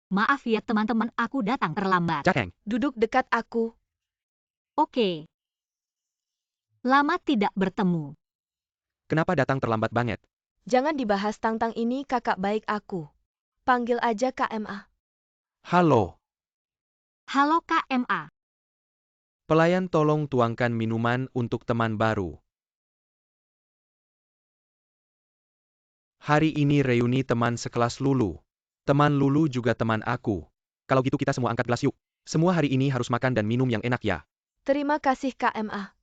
Maaf ya teman-teman, aku datang terlambat. Jateng, Duduk dekat aku. Oke. Lama tidak bertemu. kenapa datang terlambat banget? Jangan dibahas tentang ini, kakak baik aku. Panggil aja KMA. Halo, Halo KMA. pelayan tolong tuangkan minuman untuk teman baru. Hari ini reuni teman sekelas Lulu. Teman Lulu juga teman aku. Kalau gitu kita semua angkat gelas yuk. Semua hari ini harus makan dan minum yang enak ya. Terima kasih KMA.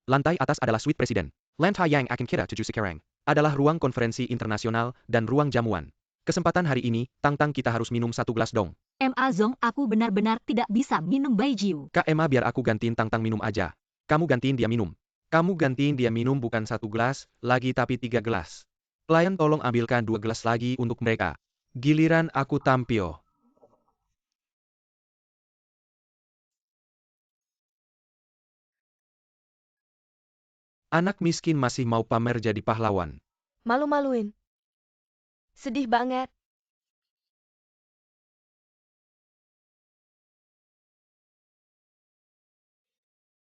Lantai atas adalah suite presiden. Lantai yang akan kita tuju sekarang adalah ruang konferensi internasional dan ruang jamuan. Kesempatan hari ini, tang-tang kita harus minum satu gelas dong. MA Zong, aku benar-benar tidak bisa minum baijiu. Kak Emma, biar aku gantiin tang-tang minum aja. Kamu gantiin dia minum. Kamu gantiin dia minum bukan satu gelas, lagi tapi 3 gelas. Pelayan tolong ambilkan 2 gelas lagi untuk mereka. Giliran aku tampil. Anak miskin masih mau pamer jadi pahlawan. Malu-maluin. Sedih banget.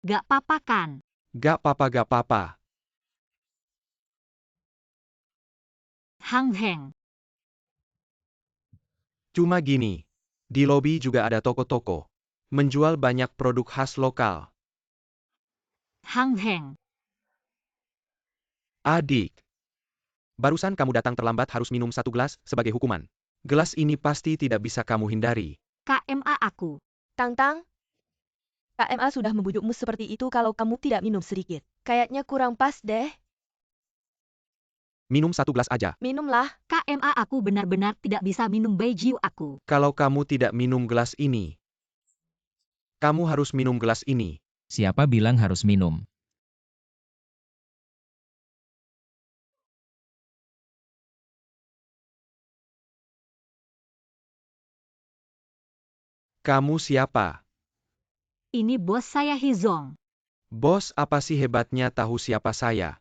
Gak apa-apa kan? Gak papa gak papa. Hang Heng. Cuma gini. Di lobi juga ada toko-toko. Menjual banyak produk khas lokal. Hang Heng. Adik. Barusan kamu datang terlambat harus minum satu gelas sebagai hukuman. Gelas ini pasti tidak bisa kamu hindari. KMA aku. Tang-tang. KMA sudah membujukmu seperti itu kalau kamu tidak minum sedikit. Kayaknya kurang pas deh. Minum satu gelas aja. Minumlah. KMA aku benar-benar tidak bisa minum baijiu aku. Kalau kamu tidak minum gelas ini, kamu harus minum gelas ini. Siapa bilang harus minum? Kamu siapa? Ini bos saya Hizong. Bos, apa sih hebatnya tahu siapa saya?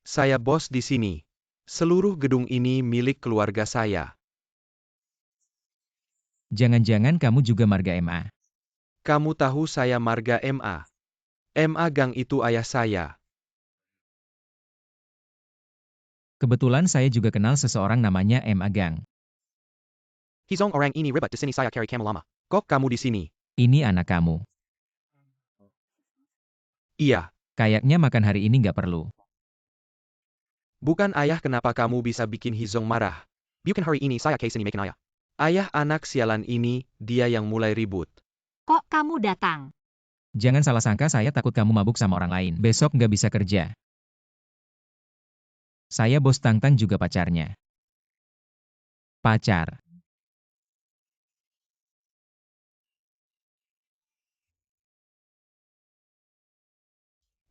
Saya bos di sini. Seluruh gedung ini milik keluarga saya. Jangan-jangan kamu juga marga MA. Kamu tahu saya marga MA. MA Gang itu ayah saya. Kebetulan saya juga kenal seseorang namanya MA Gang. Hizong orang ini ribet di sini saya cari kamu lama. Kok kamu di sini? Ini anak kamu. Iya. Kayaknya makan hari ini nggak perlu. Bukan ayah, kenapa kamu bisa bikin Hizong marah? Bukan hari ini saya kesini makin ayah. Ayah anak sialan ini, dia yang mulai ribut. Kok kamu datang? Jangan salah sangka, saya takut kamu mabuk sama orang lain. Besok nggak bisa kerja. Saya bos Tang-Tang juga pacarnya. Pacar.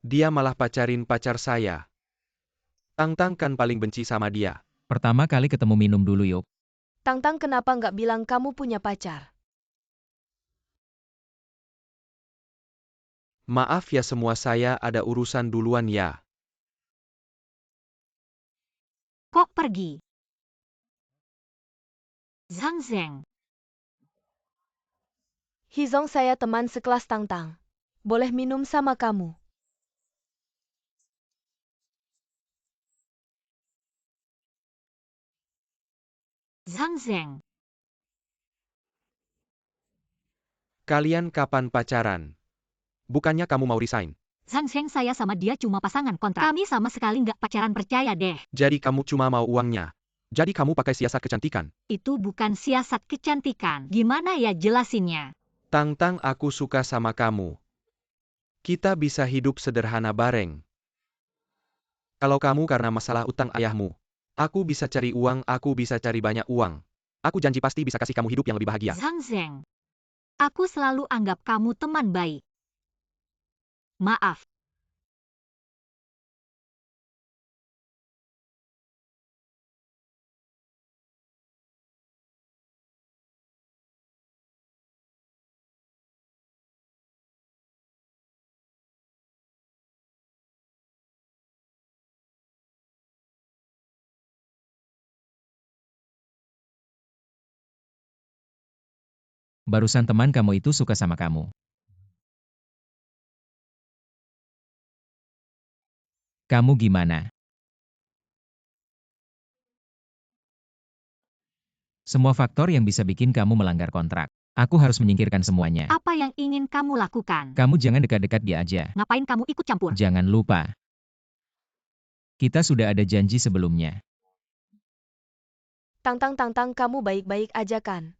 Dia malah pacarin pacar saya. Tang-Tang kan paling benci sama dia. Pertama kali ketemu minum dulu yuk. Tang-tang, kenapa nggak bilang kamu punya pacar? Maaf ya semua, saya ada urusan duluan ya. Kok pergi? Zhang Zheng. Hizong, saya teman sekelas Tang-tang. Boleh minum sama kamu. Zhang Zheng. Kalian kapan pacaran? Bukannya kamu mau resign? Zhang Zheng, saya sama dia cuma pasangan kontrak. Kami sama sekali nggak pacaran, percaya deh. Jadi kamu cuma mau uangnya. Jadi kamu pakai siasat kecantikan. Itu bukan siasat kecantikan. Gimana ya jelasinnya? Tang-Tang, aku suka sama kamu. Kita bisa hidup sederhana bareng. Kalau kamu karena masalah utang ayahmu, aku bisa cari uang, aku bisa cari banyak uang. Aku janji pasti bisa kasih kamu hidup yang lebih bahagia. Zhang Zheng. Aku selalu anggap kamu teman baik. Maaf. Barusan teman kamu itu suka sama kamu. Kamu gimana? Semua faktor yang bisa bikin kamu melanggar kontrak. Aku harus menyingkirkan semuanya. Apa yang ingin kamu lakukan? Kamu jangan dekat-dekat dia aja. Ngapain kamu ikut campur? Jangan lupa. Kita sudah ada janji sebelumnya. Tang, kamu baik-baik aja kan?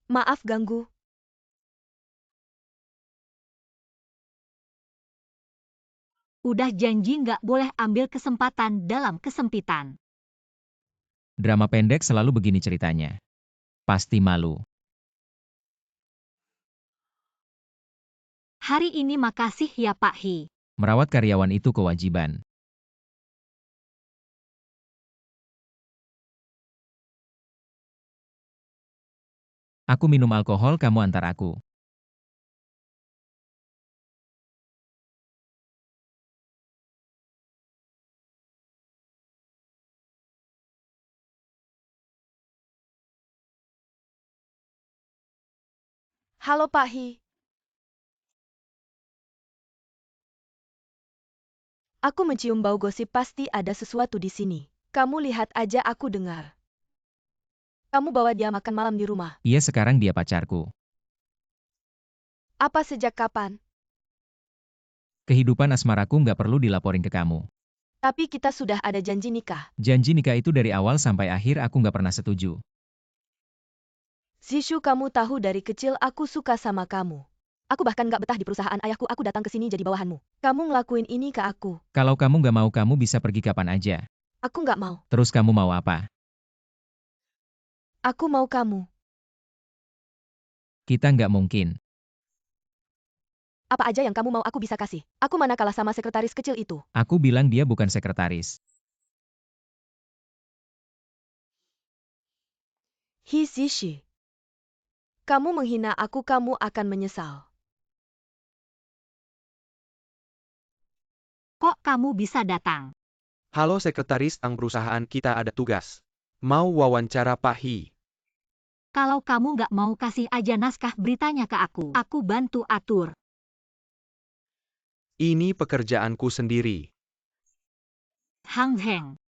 Maaf ganggu. Udah janji nggak boleh ambil kesempatan dalam kesempitan. Drama pendek selalu begini ceritanya. Pasti malu. Hari ini makasih ya Pak Hi. Merawat karyawan itu kewajiban. Aku minum alkohol, kamu antar aku. Halo Pak Hi. Aku mencium bau gosip, pasti ada sesuatu di sini. Kamu lihat aja, aku dengar. Kamu bawa dia makan malam di rumah. Iya, sekarang dia pacarku. Apa sejak kapan? Kehidupan asmaraku nggak perlu dilaporin ke kamu. Tapi kita sudah ada janji nikah. Janji nikah itu dari awal sampai akhir aku nggak pernah setuju. Zishu, kamu tahu dari kecil aku suka sama kamu. Aku bahkan gak betah di perusahaan ayahku, aku datang ke sini jadi bawahanmu. Kamu ngelakuin ini ke aku. Kalau kamu nggak mau, kamu bisa pergi kapan aja. Aku gak mau. Terus kamu mau apa? Aku mau kamu. Kita nggak mungkin. Apa aja yang kamu mau aku bisa kasih. Aku mana kalah sama sekretaris kecil itu. Aku bilang dia bukan sekretaris. Hi Zishi. Kamu menghina aku, kamu akan menyesal. Kok kamu bisa datang? Halo sekretaris, tang perusahaan kita ada tugas. Mau wawancara Pak Hi. Kalau kamu nggak mau kasih aja naskah beritanya ke aku bantu atur. Ini pekerjaanku sendiri. Hang Heng.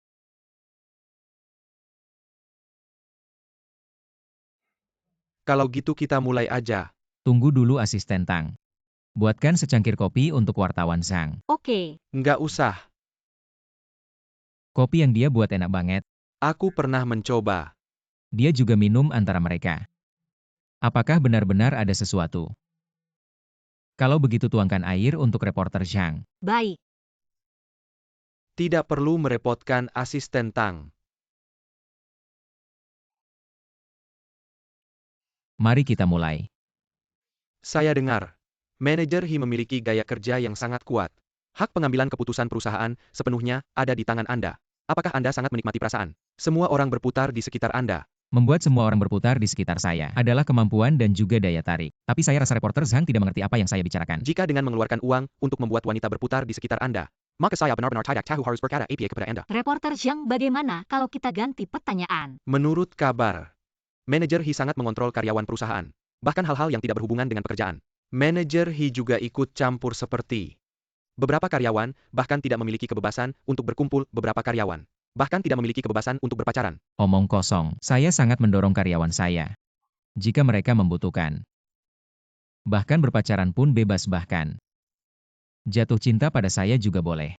Kalau gitu kita mulai aja. Tunggu dulu asisten Tang. Buatkan secangkir kopi untuk wartawan Zhang. Oke. Nggak usah. Kopi yang dia buat enak banget. Aku pernah mencoba. Dia juga minum antara mereka. Apakah benar-benar ada sesuatu? Kalau begitu tuangkan air untuk reporter Zhang. Baik. Tidak perlu merepotkan asisten Tang. Mari kita mulai. Saya dengar, manajer Hi memiliki gaya kerja yang sangat kuat. Hak pengambilan keputusan perusahaan sepenuhnya ada di tangan Anda. Apakah Anda sangat menikmati perasaan? Semua orang berputar di sekitar Anda. Membuat semua orang berputar di sekitar saya adalah kemampuan dan juga daya tarik. Tapi saya rasa reporter Zhang tidak mengerti apa yang saya bicarakan. Jika dengan mengeluarkan uang untuk membuat wanita berputar di sekitar Anda, maka saya benar-benar tidak tahu harus berkata apa kepada Anda. Reporter Zhang, bagaimana kalau kita ganti pertanyaan? Menurut kabar, manajer Hi sangat mengontrol karyawan perusahaan. Bahkan hal-hal yang tidak berhubungan dengan pekerjaan. Manajer Hi juga ikut campur seperti beberapa karyawan, bahkan tidak memiliki kebebasan untuk berkumpul beberapa karyawan. Bahkan tidak memiliki kebebasan untuk berpacaran. Omong kosong. Saya sangat mendorong karyawan saya. Jika mereka membutuhkan. Bahkan berpacaran pun bebas, bahkan jatuh cinta pada saya juga boleh.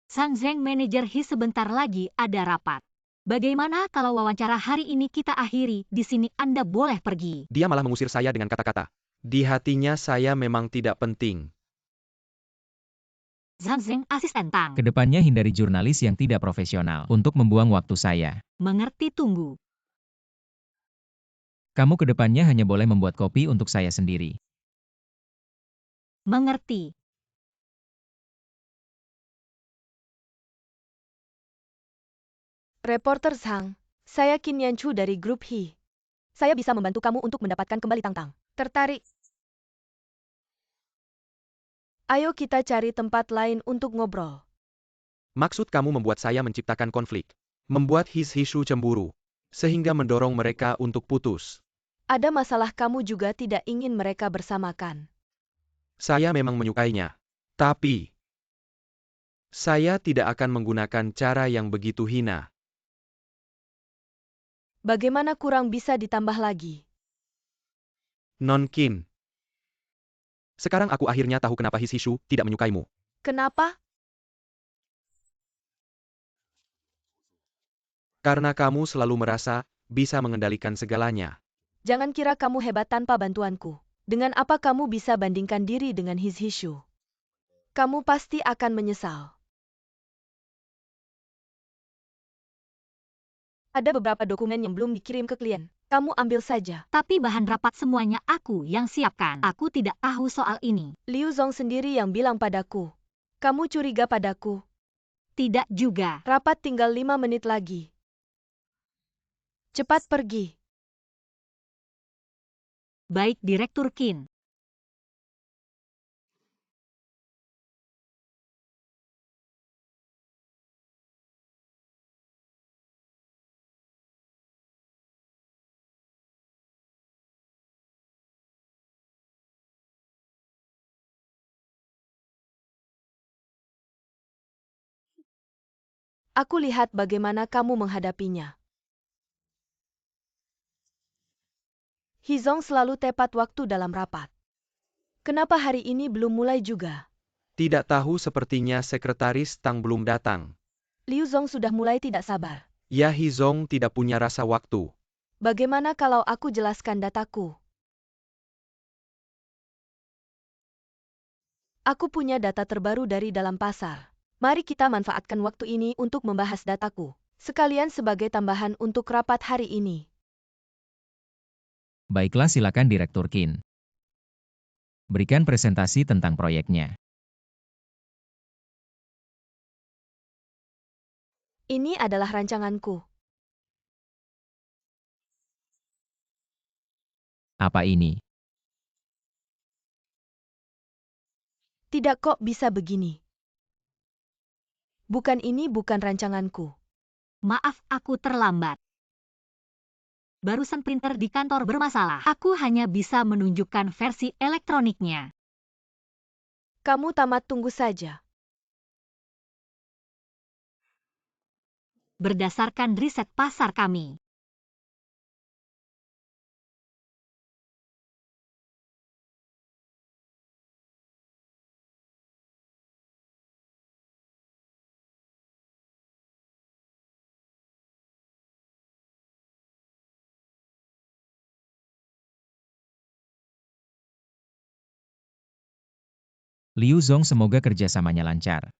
Sang Zheng, manajer Hi, sebentar lagi ada rapat. Bagaimana kalau wawancara hari ini kita akhiri di sini, Anda boleh pergi. Dia malah mengusir saya dengan kata-kata. Di hatinya saya memang tidak penting. Sang Zheng, asisten Tang. Kedepannya hindari jurnalis yang tidak profesional untuk membuang waktu saya. Mengerti, tunggu. Kamu kedepannya hanya boleh membuat kopi untuk saya sendiri. Mengerti. Reporter Zhang, saya Qin Yanchu dari grup Hi. Saya bisa membantu kamu untuk mendapatkan kembali Tang-Tang. Tertarik? Ayo kita cari tempat lain untuk ngobrol. Maksud kamu membuat saya menciptakan konflik. Membuat Hishishu cemburu. Sehingga mendorong mereka untuk putus. Ada masalah kamu juga tidak ingin mereka bersamakan. Saya memang menyukainya. Tapi saya tidak akan menggunakan cara yang begitu hina. Bagaimana kurang bisa ditambah lagi? Non-Kin. Sekarang aku akhirnya tahu kenapa Hishishu tidak menyukaimu. Kenapa? Karena kamu selalu merasa bisa mengendalikan segalanya. Jangan kira kamu hebat tanpa bantuanku. Dengan apa kamu bisa bandingkan diri dengan Hishishu? Kamu pasti akan menyesal. Ada beberapa dokumen yang belum dikirim ke klien. Kamu ambil saja. Tapi bahan rapat semuanya aku yang siapkan. Aku tidak tahu soal ini. Liu Zong sendiri yang bilang padaku. Kamu curiga padaku. Tidak juga. Rapat tinggal 5 menit lagi. Cepat pergi. Baik, Direktur Qin. Aku lihat bagaimana kamu menghadapinya. Hizong selalu tepat waktu dalam rapat. Kenapa hari ini belum mulai juga? Tidak tahu sepertinya sekretaris Tang belum datang. Liu Zong sudah mulai tidak sabar. Ya Hizong tidak punya rasa waktu. Bagaimana kalau aku jelaskan dataku? Aku punya data terbaru dari dalam pasar. Mari kita manfaatkan waktu ini untuk membahas dataku. Sekalian sebagai tambahan untuk rapat hari ini. Baiklah, silakan Direktur Qin. Berikan presentasi tentang proyeknya. Ini adalah rancanganku. Apa ini? Tidak kok bisa begini. Bukan ini bukan rancanganku. Maaf, aku terlambat. Barusan printer di kantor bermasalah. Aku hanya bisa menunjukkan versi elektroniknya. Kamu tamat tunggu saja. Berdasarkan riset pasar kami. Liu Zong, semoga kerjasamanya lancar.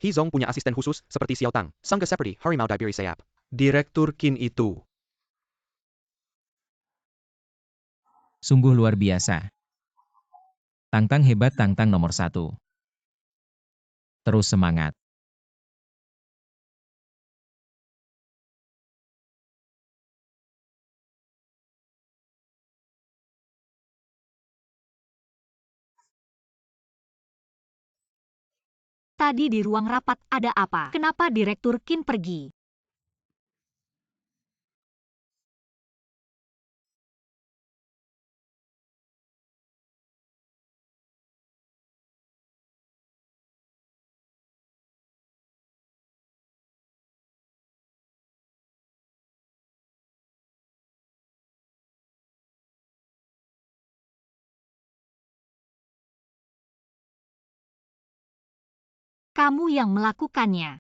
Hizong punya asisten khusus seperti Xiao Tang, Sangga seperti Harimau Dibiri Sayap. Direktur Qin itu. Sungguh luar biasa. Tang-Tang hebat, Tang-Tang nomor 1. Terus semangat. Tadi di ruang rapat ada apa? Kenapa Direktur Qin pergi? Kamu yang melakukannya.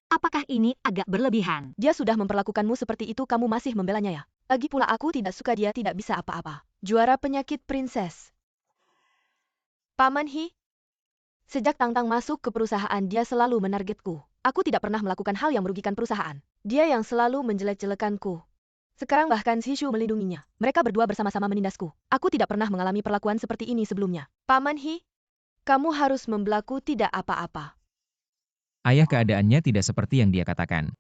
Apakah ini agak berlebihan? Dia sudah memperlakukanmu seperti itu, kamu masih membelanya ya? Lagi pula aku tidak suka dia tidak bisa apa-apa. Juara penyakit prinses. Paman Hi. Sejak Tang-Tang masuk ke perusahaan dia selalu menargetku. Aku tidak pernah melakukan hal yang merugikan perusahaan. Dia yang selalu menjelek-jelekanku. Sekarang bahkan Hishu melindunginya. Mereka berdua bersama-sama menindasku. Aku tidak pernah mengalami perlakuan seperti ini sebelumnya. Paman Hi. Kamu harus membelaku tidak apa-apa. Ayah, keadaannya tidak seperti yang dia katakan.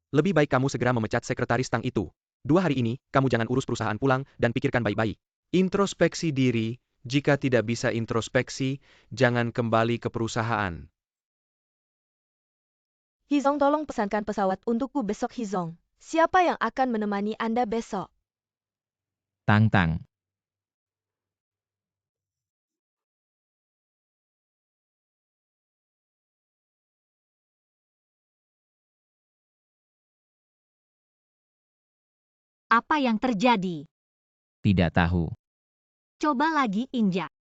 Lebih baik kamu segera memecat sekretaris Tang itu. 2 hari ini, kamu jangan urus perusahaan pulang dan pikirkan baik-baik. Introspeksi diri, jika tidak bisa introspeksi, jangan kembali ke perusahaan. Hizong, tolong pesankan pesawat untukku besok Hizong. Siapa yang akan menemani Anda besok? Tang Tang. Apa yang terjadi? Tidak tahu. Coba lagi injak.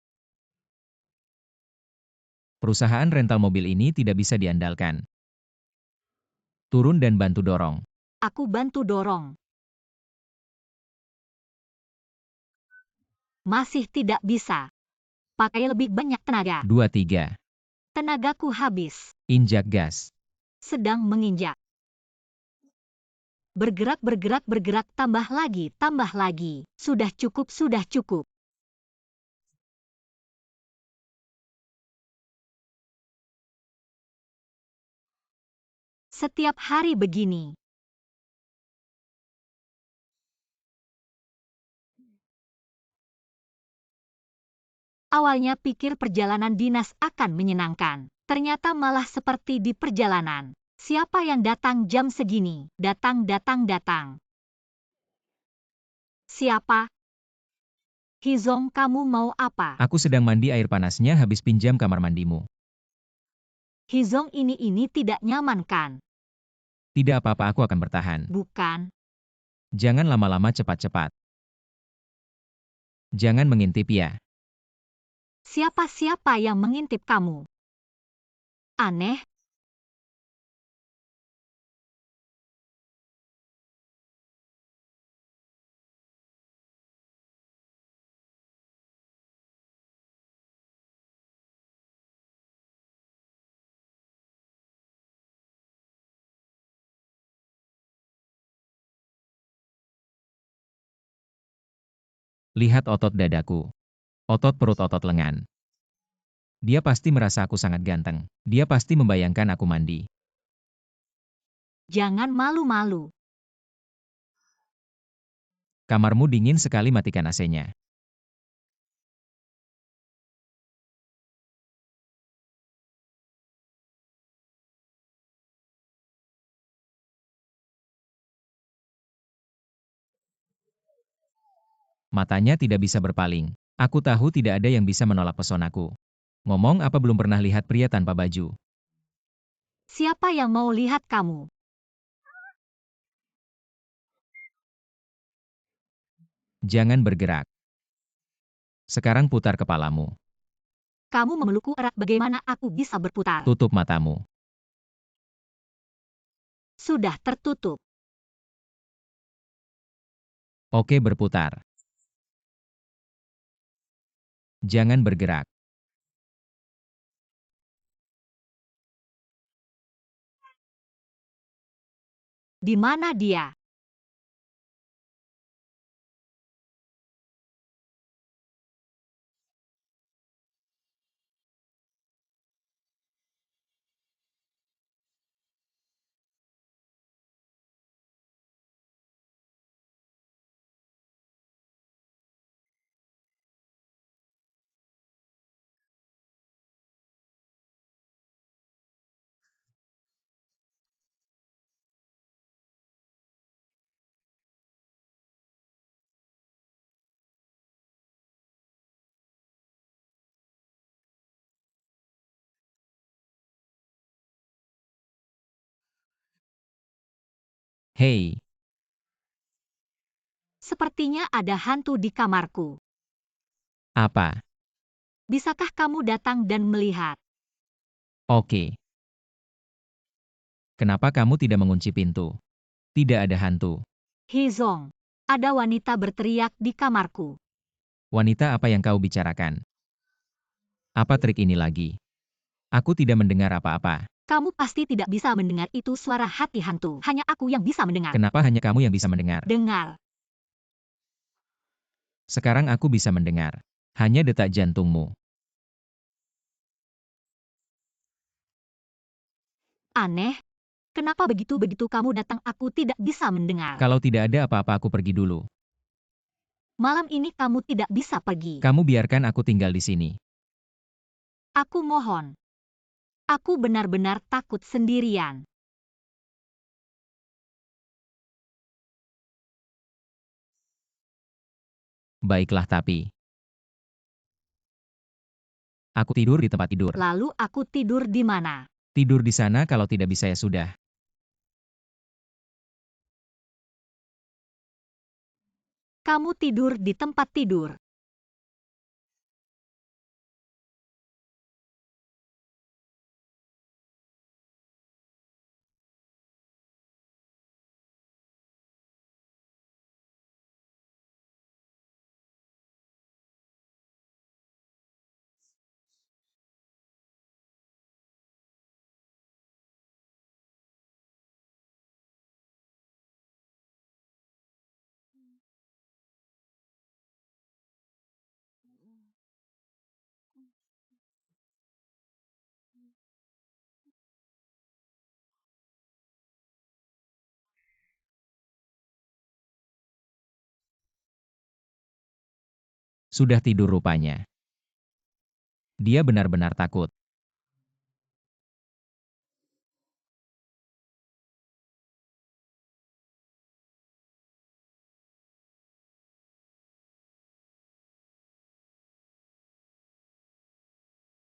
Perusahaan rental mobil ini tidak bisa diandalkan. Turun dan bantu dorong. Aku bantu dorong. Masih tidak bisa. Pakai lebih banyak tenaga. 2, 3. Tenagaku habis. Injak gas. Sedang menginjak. Bergerak, bergerak, bergerak, tambah lagi, tambah lagi. Sudah cukup, sudah cukup. Setiap hari begini. Awalnya pikir perjalanan dinas akan menyenangkan. Ternyata malah seperti di perjalanan. Siapa yang datang jam segini? Datang, datang, datang. Siapa? Hizong, kamu mau apa? Aku sedang mandi, air panasnya habis, pinjam kamar mandimu. Hizong, ini tidak nyaman kan? Tidak apa-apa, aku akan bertahan. Bukan. Jangan lama-lama, cepat-cepat. Jangan mengintip ya. Siapa-siapa yang mengintip kamu? Aneh. Lihat otot dadaku. Otot perut, otot lengan. Dia pasti merasa aku sangat ganteng. Dia pasti membayangkan aku mandi. Jangan malu-malu. Kamarmu dingin sekali, matikan AC-nya. Matanya tidak bisa berpaling. Aku tahu tidak ada yang bisa menolak pesonaku. Ngomong apa, belum pernah lihat pria tanpa baju. Siapa yang mau lihat kamu? Jangan bergerak. Sekarang putar kepalamu. Kamu memelukku erat, bagaimana aku bisa berputar? Tutup matamu. Sudah tertutup. Oke, berputar. Jangan bergerak. Di mana dia? Hei, Sepertinya ada hantu di kamarku. apa? Bisakah kamu datang dan melihat? Oke. Kenapa kamu tidak mengunci pintu? Tidak ada hantu. Hizong, ada wanita berteriak di kamarku. Wanita, apa yang kau bicarakan? Apa trik ini lagi? Aku tidak mendengar apa-apa. Kamu pasti tidak bisa mendengar, itu suara hati hantu. Hanya aku yang bisa mendengar. Kenapa hanya kamu yang bisa mendengar? Dengar. Sekarang aku bisa mendengar. Hanya detak jantungmu. Aneh. Kenapa begitu-begitu kamu datang aku tidak bisa mendengar. Kalau tidak ada apa-apa aku pergi dulu. Malam ini kamu tidak bisa pergi. Kamu biarkan aku tinggal di sini. Aku mohon. Aku benar-benar takut sendirian. Baiklah tapi. Aku tidur di tempat tidur. Lalu aku tidur di mana? Tidur di sana kalau tidak bisa ya sudah. Kamu tidur di tempat tidur. Sudah tidur rupanya. Dia benar-benar takut.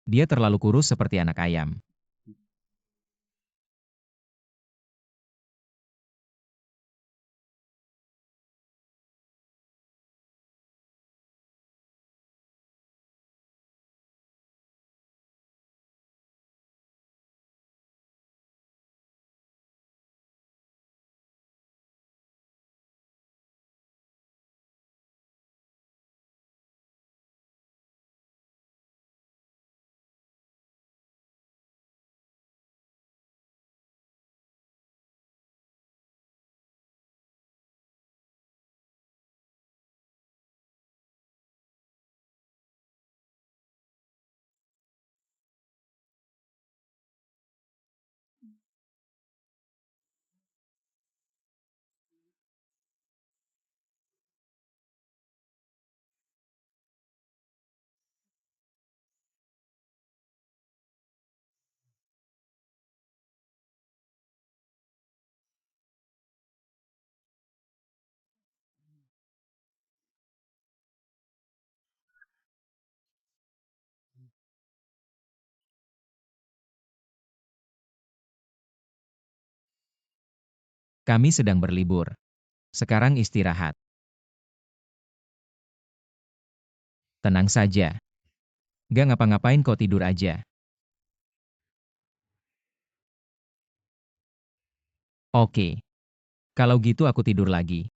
Dia terlalu kurus seperti anak ayam. Kami sedang berlibur. Sekarang istirahat. Tenang saja. Gak ngapa-ngapain kok tidur aja. Oke. Kalau gitu aku tidur lagi.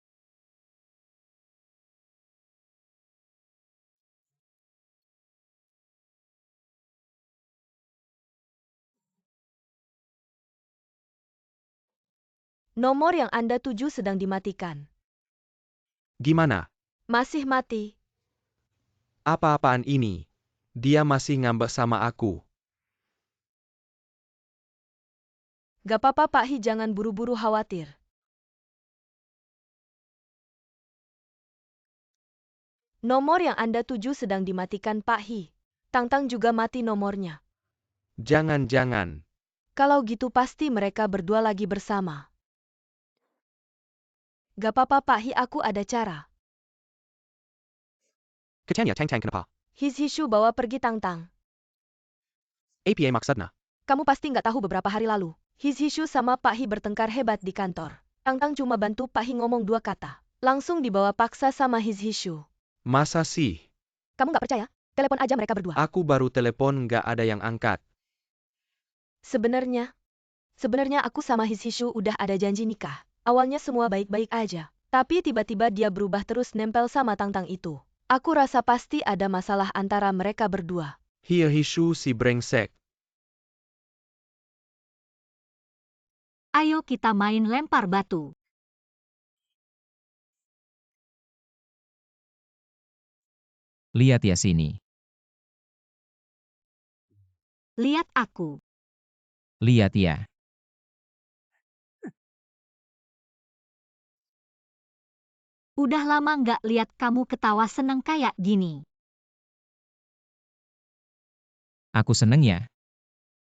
Nomor yang Anda tuju sedang dimatikan. Gimana? Masih mati. Apa-apaan ini? Dia masih ngambek sama aku. Gak apa-apa Pak Hi, jangan buru-buru khawatir. Nomor yang Anda tuju sedang dimatikan Pak Hi. Tang-Tang juga mati nomornya. Jangan-jangan. Kalau gitu pasti mereka berdua lagi bersama. Gak apa-apa Pak Hi, aku ada cara. Katanya Tang-Tang kenapa? His Hishu bawa pergi Tang-Tang. APA maksudnya? Kamu pasti nggak tahu beberapa hari lalu. His Hishu sama Pak Hi bertengkar hebat di kantor. Tang-Tang cuma bantu Pak Hi ngomong 2 kata. Langsung dibawa paksa sama His Hishu. Masa sih? Kamu nggak percaya? Telepon aja mereka berdua. Aku baru telepon nggak ada yang angkat. Sebenarnya aku sama His Hishu udah ada janji nikah. Awalnya semua baik-baik aja. Tapi tiba-tiba dia berubah terus nempel sama Tang-Tang itu. Aku rasa pasti ada masalah antara mereka berdua. Hiya Hishu si brengsek. Ayo kita main lempar batu. Lihat ya sini. Lihat aku. Lihat ya. Udah lama nggak lihat kamu ketawa seneng kayak gini. Aku seneng ya.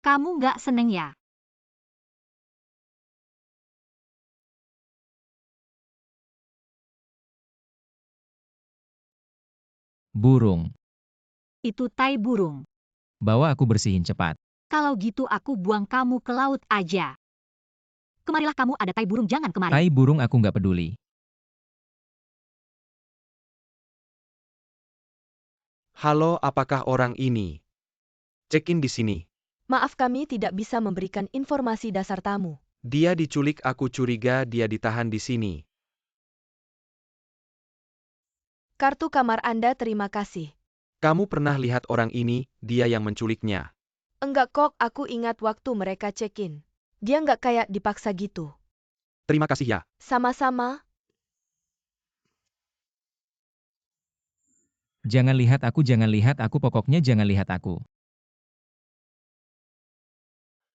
Kamu nggak seneng ya? Burung. Itu tai burung. Bawa aku bersihin cepat. Kalau gitu aku buang kamu ke laut aja. Kemarilah kamu, ada tai burung, jangan kemari. Tai burung aku nggak peduli. Halo, apakah orang ini? Check-in di sini. Maaf, kami tidak bisa memberikan informasi dasar tamu. Dia diculik, aku curiga dia ditahan di sini. Kartu kamar Anda, terima kasih. Kamu pernah lihat orang ini, dia yang menculiknya. Enggak kok, aku ingat waktu mereka check-in. Dia nggak kayak dipaksa gitu. Terima kasih ya. Sama-sama. Jangan lihat aku, pokoknya jangan lihat aku.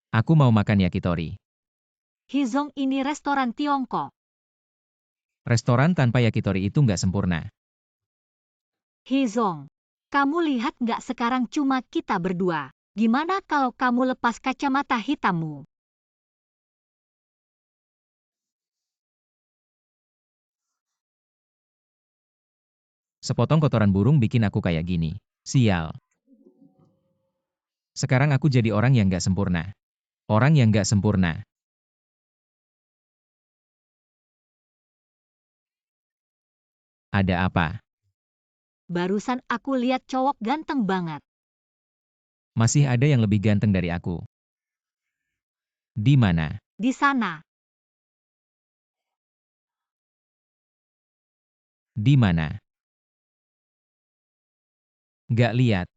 Aku mau makan yakitori. Hizong, ini restoran Tiongkok. Restoran tanpa yakitori itu nggak sempurna. Hizong, kamu lihat nggak sekarang cuma kita berdua. Gimana kalau kamu lepas kacamata hitammu? Sepotong kotoran burung bikin aku kayak gini. Sial. Sekarang aku jadi orang yang nggak sempurna. Orang yang nggak sempurna. Ada apa? Barusan aku lihat cowok ganteng banget. Masih ada yang lebih ganteng dari aku. Di mana? Di sana. Di mana? Nggak lihat.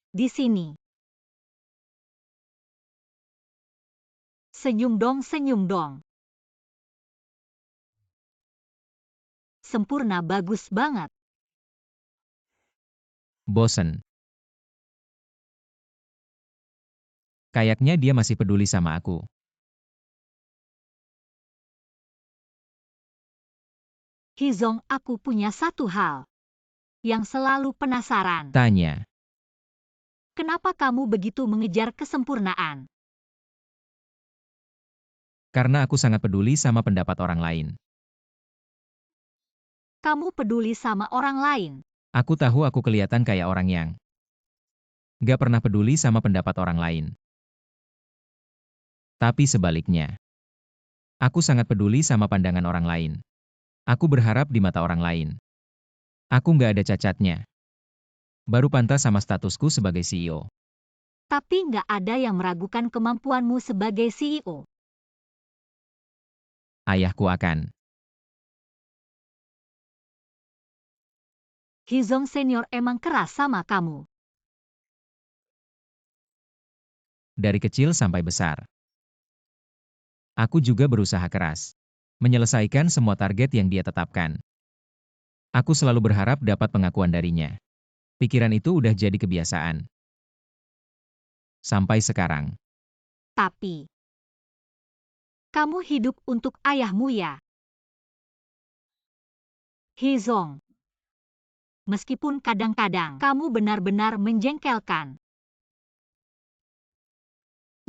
Di sini. Senyum dong, senyum dong. Sempurna, bagus banget. Bosen. Kayaknya dia masih peduli sama aku. Hizong, aku punya satu hal yang selalu penasaran. Tanya. Kenapa kamu begitu mengejar kesempurnaan? Karena aku sangat peduli sama pendapat orang lain. Kamu peduli sama orang lain. Aku tahu aku kelihatan kayak orang yang nggak pernah peduli sama pendapat orang lain. Tapi sebaliknya. Aku sangat peduli sama pandangan orang lain. Aku berharap di mata orang lain. Aku nggak ada cacatnya. Baru pantas sama statusku sebagai CEO. Tapi nggak ada yang meragukan kemampuanmu sebagai CEO. Ayahku akan. Hizong senior emang keras sama kamu. Dari kecil sampai besar. Aku juga berusaha keras. Menyelesaikan semua target yang dia tetapkan. Aku selalu berharap dapat pengakuan darinya. Pikiran itu udah jadi kebiasaan. Sampai sekarang. Tapi kamu hidup untuk ayahmu ya? Hizong. Meskipun kadang-kadang kamu benar-benar menjengkelkan.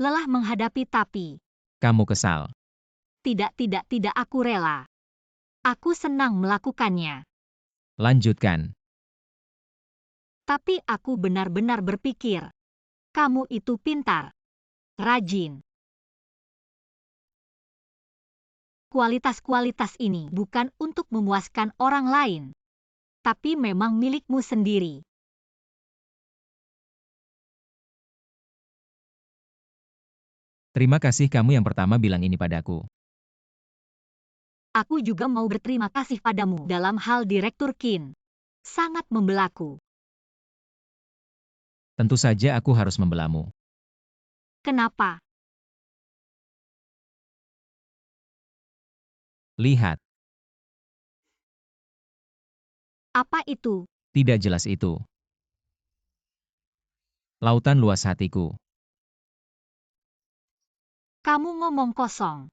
Lelah menghadapi tapi. Kamu kesal. Tidak, aku rela. Aku senang melakukannya. Lanjutkan. Tapi aku benar-benar berpikir. Kamu itu pintar. Rajin. Kualitas-kualitas ini bukan untuk memuaskan orang lain. Tapi memang milikmu sendiri. Terima kasih kamu yang pertama bilang ini padaku. Aku juga mau berterima kasih padamu dalam hal Direktur Qin. Sangat membelaku. Tentu saja aku harus membelamu. Kenapa? Lihat. Apa itu? Tidak jelas itu. Lautan luas hatiku. Kamu ngomong kosong.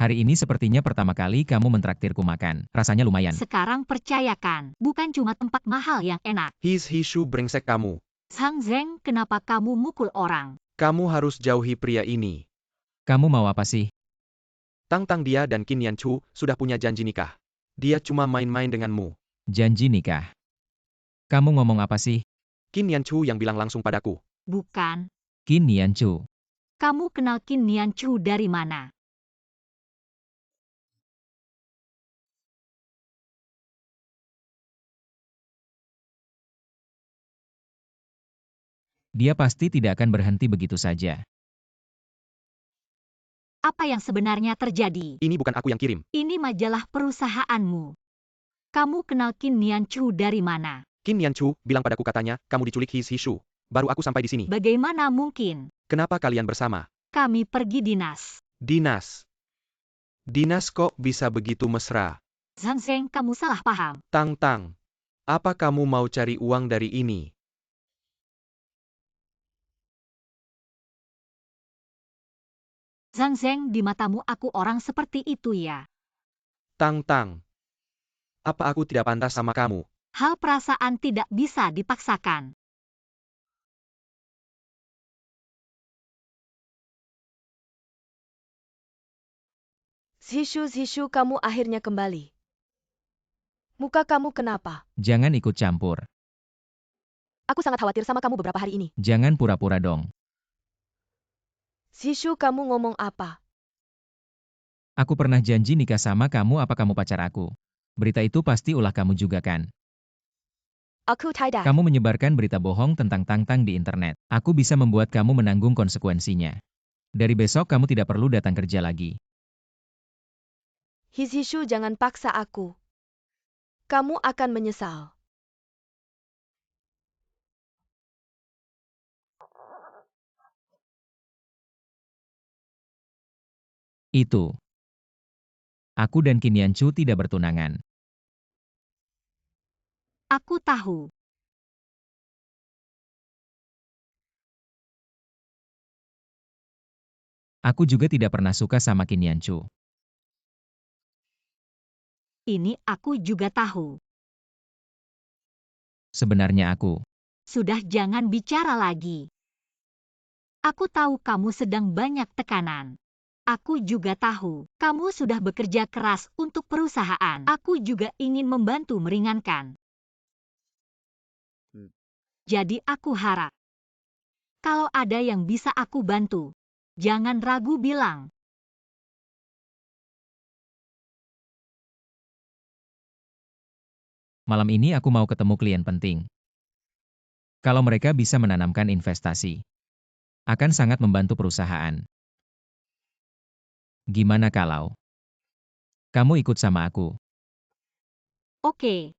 Hari ini sepertinya pertama kali kamu mentraktirku makan. Rasanya lumayan. Sekarang percayakan, bukan cuma tempat mahal yang enak. Hishishu brengsek kamu. Zhang Zeng, kenapa kamu mukul orang? Kamu harus jauhi pria ini. Kamu mau apa sih? Tang dia dan Qin Yanchu sudah punya janji nikah. Dia cuma main-main denganmu. Janji nikah. Kamu ngomong apa sih? Qin Yanchu yang bilang langsung padaku. Bukan. Qin Nianchu. Kamu kenal Qin Nianchu dari mana? Dia pasti tidak akan berhenti begitu saja. Apa yang sebenarnya terjadi? Ini bukan aku yang kirim. Ini majalah perusahaanmu. Kamu kenal Qin Nianchu dari mana? Qin Yanchu bilang padaku katanya, kamu diculik Hishishu. Baru aku sampai di sini. Bagaimana mungkin? Kenapa kalian bersama? Kami pergi dinas. Dinas. Dinas kok bisa begitu mesra? Zhang Zeng, kamu salah paham. Tang. Apa kamu mau cari uang dari ini? Zhang Zeng, di matamu aku orang seperti itu ya? Tang. Apa aku tidak pantas sama kamu? Hal perasaan tidak bisa dipaksakan. Zhishu, kamu akhirnya kembali. Muka kamu kenapa? Jangan ikut campur. Aku sangat khawatir sama kamu beberapa hari ini. Jangan pura-pura dong. Zhishu, kamu ngomong apa? Aku pernah janji nikah sama kamu, apa kamu pacar aku? Berita itu pasti ulah kamu juga kan? Aku tidak. Kamu menyebarkan berita bohong tentang Tang di internet. Aku bisa membuat kamu menanggung konsekuensinya. Dari besok kamu tidak perlu datang kerja lagi. Zhishu, jangan paksa aku. Kamu akan menyesal. Itu. Aku dan Qin Yanchu tidak bertunangan. Aku tahu. Aku juga tidak pernah suka sama Qin Yanchu. Ini aku juga tahu. Sebenarnya aku. Sudah, jangan bicara lagi. Aku tahu kamu sedang banyak tekanan. Aku juga tahu, kamu sudah bekerja keras untuk perusahaan. Aku juga ingin membantu meringankan. Jadi aku harap, kalau ada yang bisa aku bantu, jangan ragu bilang. Malam ini aku mau ketemu klien penting. Kalau mereka bisa menanamkan investasi, akan sangat membantu perusahaan. Gimana kalau kamu ikut sama aku? Oke.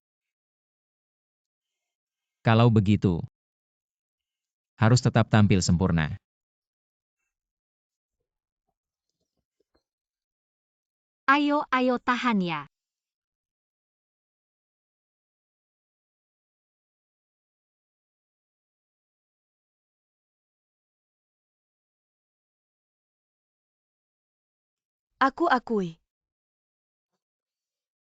Kalau begitu, harus tetap tampil sempurna. Ayo tahan ya. Aku akui.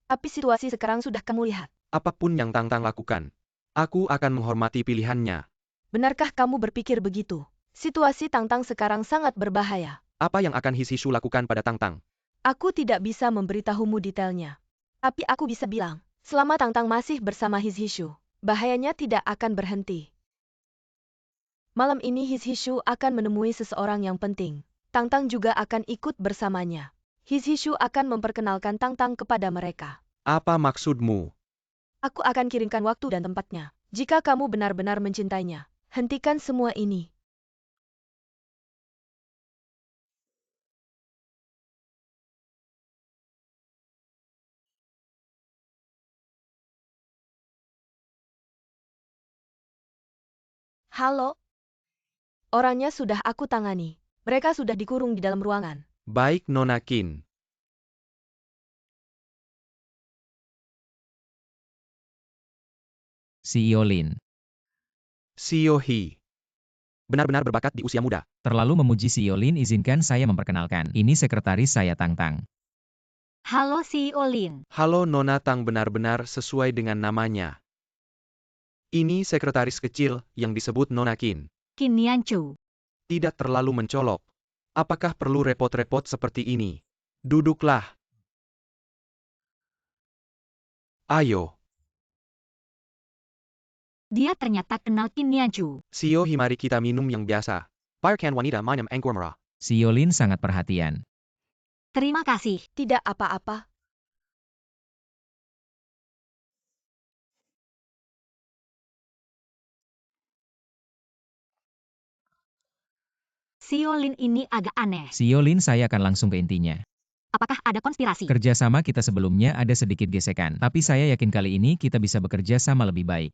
Tapi situasi sekarang sudah kamu lihat. Apapun yang Tang lakukan, aku akan menghormati pilihannya. Benarkah kamu berpikir begitu? Situasi Tang sekarang sangat berbahaya. Apa yang akan Hishishu lakukan pada Tang? Aku tidak bisa memberitahumu detailnya. Tapi aku bisa bilang, selama Tang masih bersama Hishishu, bahayanya tidak akan berhenti. Malam ini Hishishu akan menemui seseorang yang penting. Tang juga akan ikut bersamanya. Hishishu akan memperkenalkan Tang kepada mereka. Apa maksudmu? Aku akan kirimkan waktu dan tempatnya. Jika kamu benar-benar mencintainya, hentikan semua ini. Halo? Orangnya sudah aku tangani. Mereka sudah dikurung di dalam ruangan. Baik Nona Qin. CEO Lin. CEO He. Benar-benar berbakat di usia muda. Terlalu memuji CEO Lin, izinkan saya memperkenalkan. Ini sekretaris saya Tang. Halo CEO Lin. Halo Nona Tang, benar-benar sesuai dengan namanya. Ini sekretaris kecil yang disebut Nona Qin. Qin Nianchu. Tidak terlalu mencolok. Apakah perlu repot-repot seperti ini? Duduklah. Ayo. Dia ternyata kenal Qin Nianchu. Sio, mari kita minum yang biasa. Biarkan wanita minum anggur merah. Siolin sangat perhatian. Terima kasih. Tidak apa-apa. CEO Lin ini agak aneh. Siolin, saya akan langsung ke intinya. Apakah ada konspirasi? Kerjasama kita sebelumnya ada sedikit gesekan, tapi saya yakin kali ini kita bisa bekerja sama lebih baik.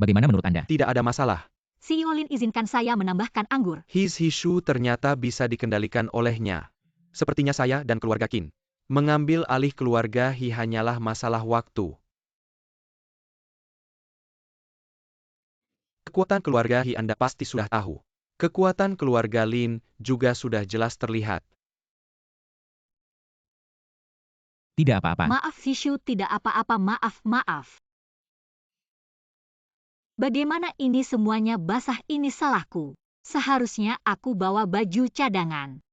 Bagaimana menurut Anda? Tidak ada masalah. CEO Lin, izinkan saya menambahkan anggur. His Hishu ternyata bisa dikendalikan olehnya. Sepertinya saya dan keluarga Qin. Mengambil alih keluarga Hi hanyalah masalah waktu. Kekuatan keluarga Hi Anda pasti sudah tahu. Kekuatan keluarga Lin juga sudah jelas terlihat. Tidak apa-apa. Maaf Shishu, tidak apa-apa, maaf. Bagaimana ini semuanya basah, ini salahku. Seharusnya aku bawa baju cadangan.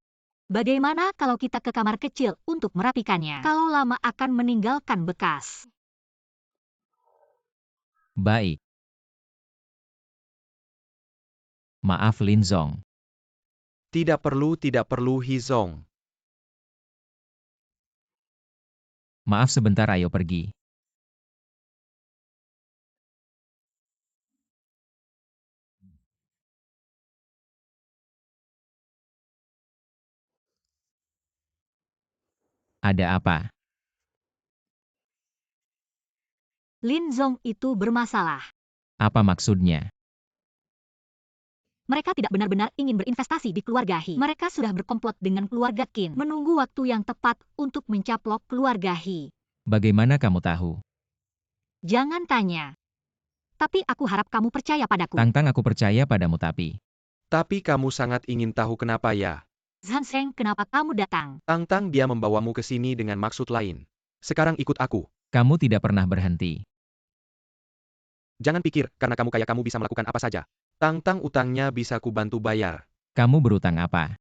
Bagaimana kalau kita ke kamar kecil untuk merapikannya? Kalau lama akan meninggalkan bekas. Baik. Maaf Lin Zong. Tidak perlu Hizong. Maaf sebentar, ayo pergi. Ada apa? Lin Zong itu bermasalah. Apa maksudnya? Mereka tidak benar-benar ingin berinvestasi di keluarga Hi. Mereka sudah berkomplot dengan keluarga Qin, menunggu waktu yang tepat untuk mencaplok keluarga Hi. Bagaimana kamu tahu? Jangan tanya. Tapi aku harap kamu percaya padaku. Tang-Tang, aku percaya padamu tapi. Tapi kamu sangat ingin tahu kenapa ya? Zhan Sheng, kenapa kamu datang? Tang-Tang, dia membawamu ke sini dengan maksud lain. Sekarang ikut aku. Kamu tidak pernah berhenti. Jangan pikir, karena kamu kaya kamu bisa melakukan apa saja. Tang-Tang, utangnya bisa kubantu bayar. Kamu berutang apa?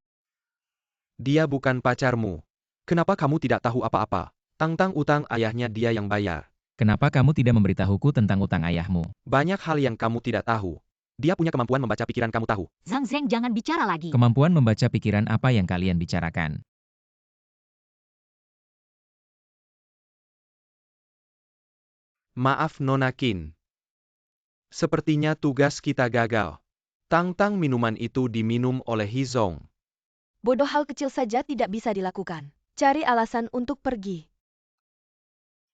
Dia bukan pacarmu. Kenapa kamu tidak tahu apa-apa? Tang-Tang, utang ayahnya dia yang bayar. Kenapa kamu tidak memberitahuku tentang utang ayahmu? Banyak hal yang kamu tidak tahu. Dia punya kemampuan membaca pikiran, kamu tahu. Zhang Sheng, jangan bicara lagi. Kemampuan membaca pikiran apa yang kalian bicarakan? Maaf Nona Qin. Sepertinya tugas kita gagal. Tang-Tang, minuman itu diminum oleh Hizong. Bodoh, hal kecil saja tidak bisa dilakukan. Cari alasan untuk pergi.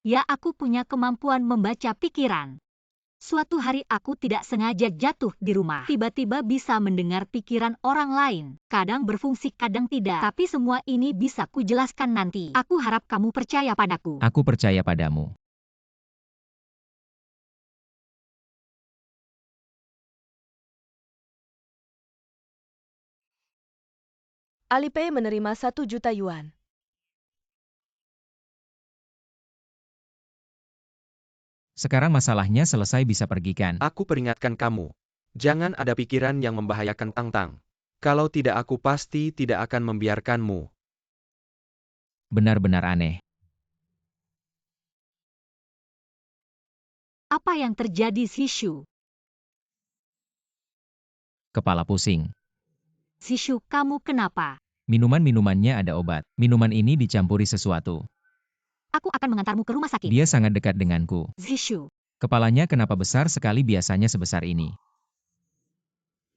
Ya, aku punya kemampuan membaca pikiran. Suatu hari aku tidak sengaja jatuh di rumah. Tiba-tiba bisa mendengar pikiran orang lain. Kadang berfungsi, kadang tidak. Tapi semua ini bisa kujelaskan nanti. Aku harap kamu percaya padaku. Aku percaya padamu. Alipay menerima 1 juta yuan. Sekarang masalahnya selesai, bisa pergi kan? Aku peringatkan kamu. Jangan ada pikiran yang membahayakan Tang-Tang. Kalau tidak, aku pasti tidak akan membiarkanmu. Benar-benar aneh. Apa yang terjadi, Shishu? Kepala pusing. Shishu, kamu kenapa? Minuman-minumannya ada obat. Minuman ini dicampuri sesuatu. Aku akan mengantarmu ke rumah sakit. Dia sangat dekat denganku. Shishu, Kepalanya kenapa besar sekali, biasanya sebesar ini?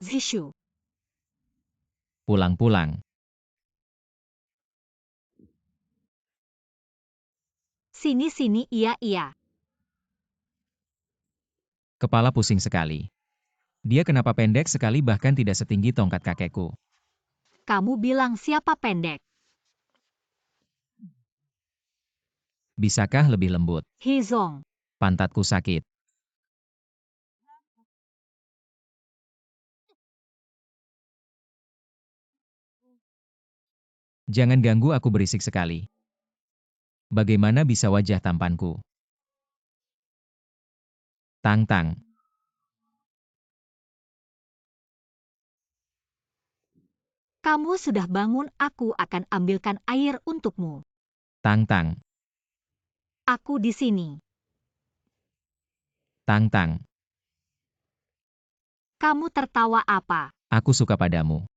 Shishu. Pulang-pulang. Sini, iya. Kepala pusing sekali. Dia kenapa pendek sekali, bahkan tidak setinggi tongkat kakekku. Kamu bilang siapa pendek? Bisakah lebih lembut? Hizong. Pantatku sakit. Jangan ganggu aku, berisik sekali. Bagaimana bisa wajah tampanku? Tang-tang. Kamu sudah bangun, aku akan ambilkan air untukmu. Tang-tang. Aku di sini. Tang-tang. Kamu tertawa apa? Aku suka padamu.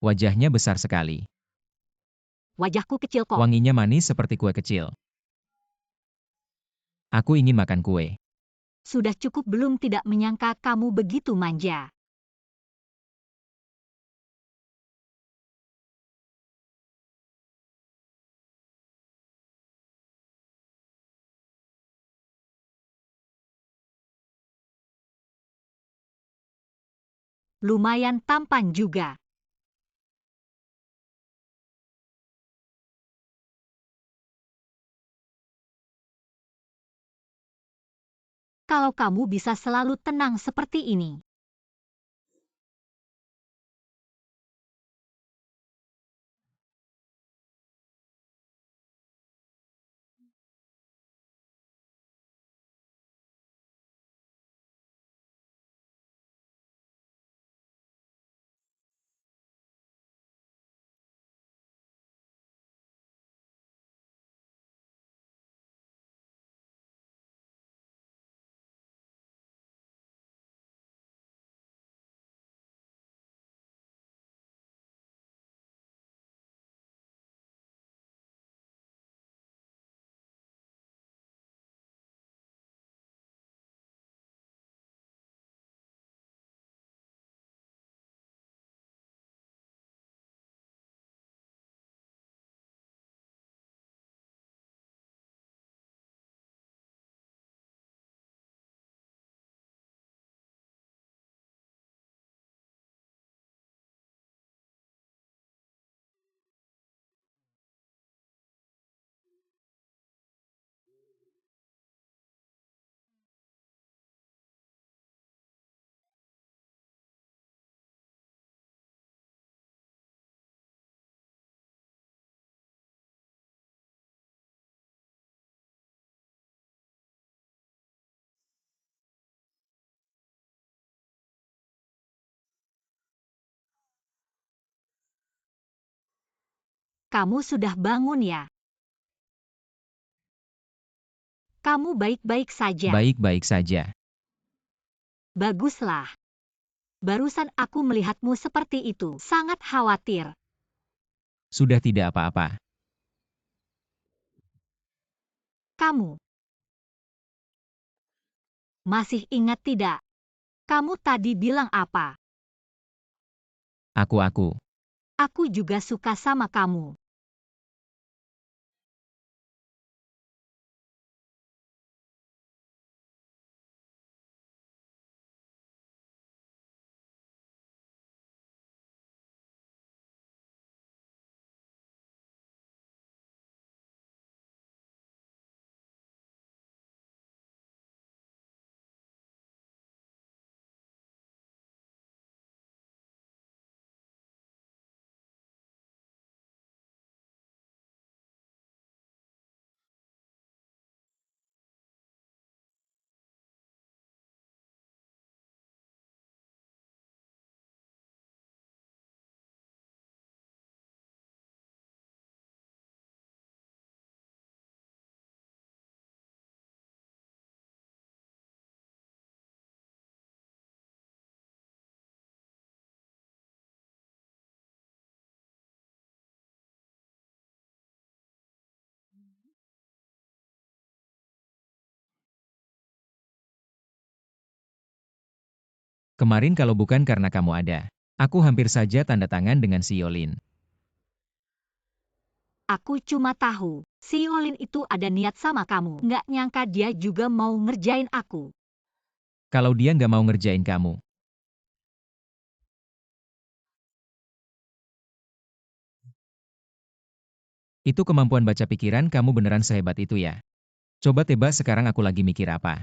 Wajahnya besar sekali. Wajahku kecil kok. Wanginya manis seperti kue kecil. Aku ingin makan kue. Sudah cukup belum? Tidak menyangka kamu begitu manja. Lumayan tampan juga. Kalau kamu bisa selalu tenang seperti ini. Kamu sudah bangun ya? Kamu baik-baik saja. Baik-baik saja. Baguslah. Barusan aku melihatmu seperti itu. Sangat khawatir. Sudah tidak apa-apa. Kamu masih ingat tidak? Kamu tadi bilang apa? Aku. Aku juga suka sama kamu. Kemarin kalau bukan karena kamu ada, aku hampir saja tanda tangan dengan si Yolin. Aku cuma tahu, si Yolin itu ada niat sama kamu. Nggak nyangka dia juga mau ngerjain aku. Kalau dia nggak mau ngerjain kamu, Itu kemampuan baca pikiran kamu beneran sehebat itu ya? Coba tebak sekarang aku lagi mikir apa.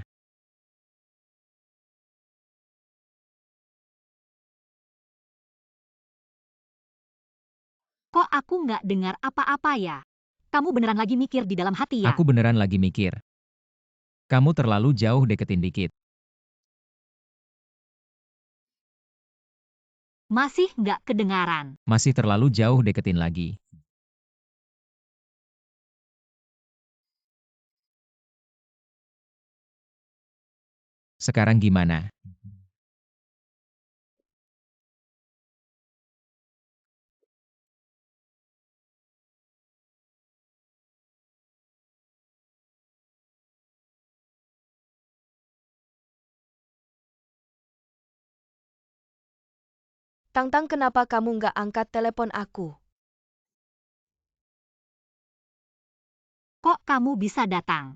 Kok aku nggak dengar apa-apa ya? Kamu beneran lagi mikir di dalam hati ya? Aku beneran lagi mikir. Kamu terlalu jauh deketin dikit. Masih nggak kedengaran. Masih terlalu jauh deketin lagi. Sekarang gimana? Tang-Tang, kenapa kamu nggak angkat telepon aku? Kok kamu bisa datang?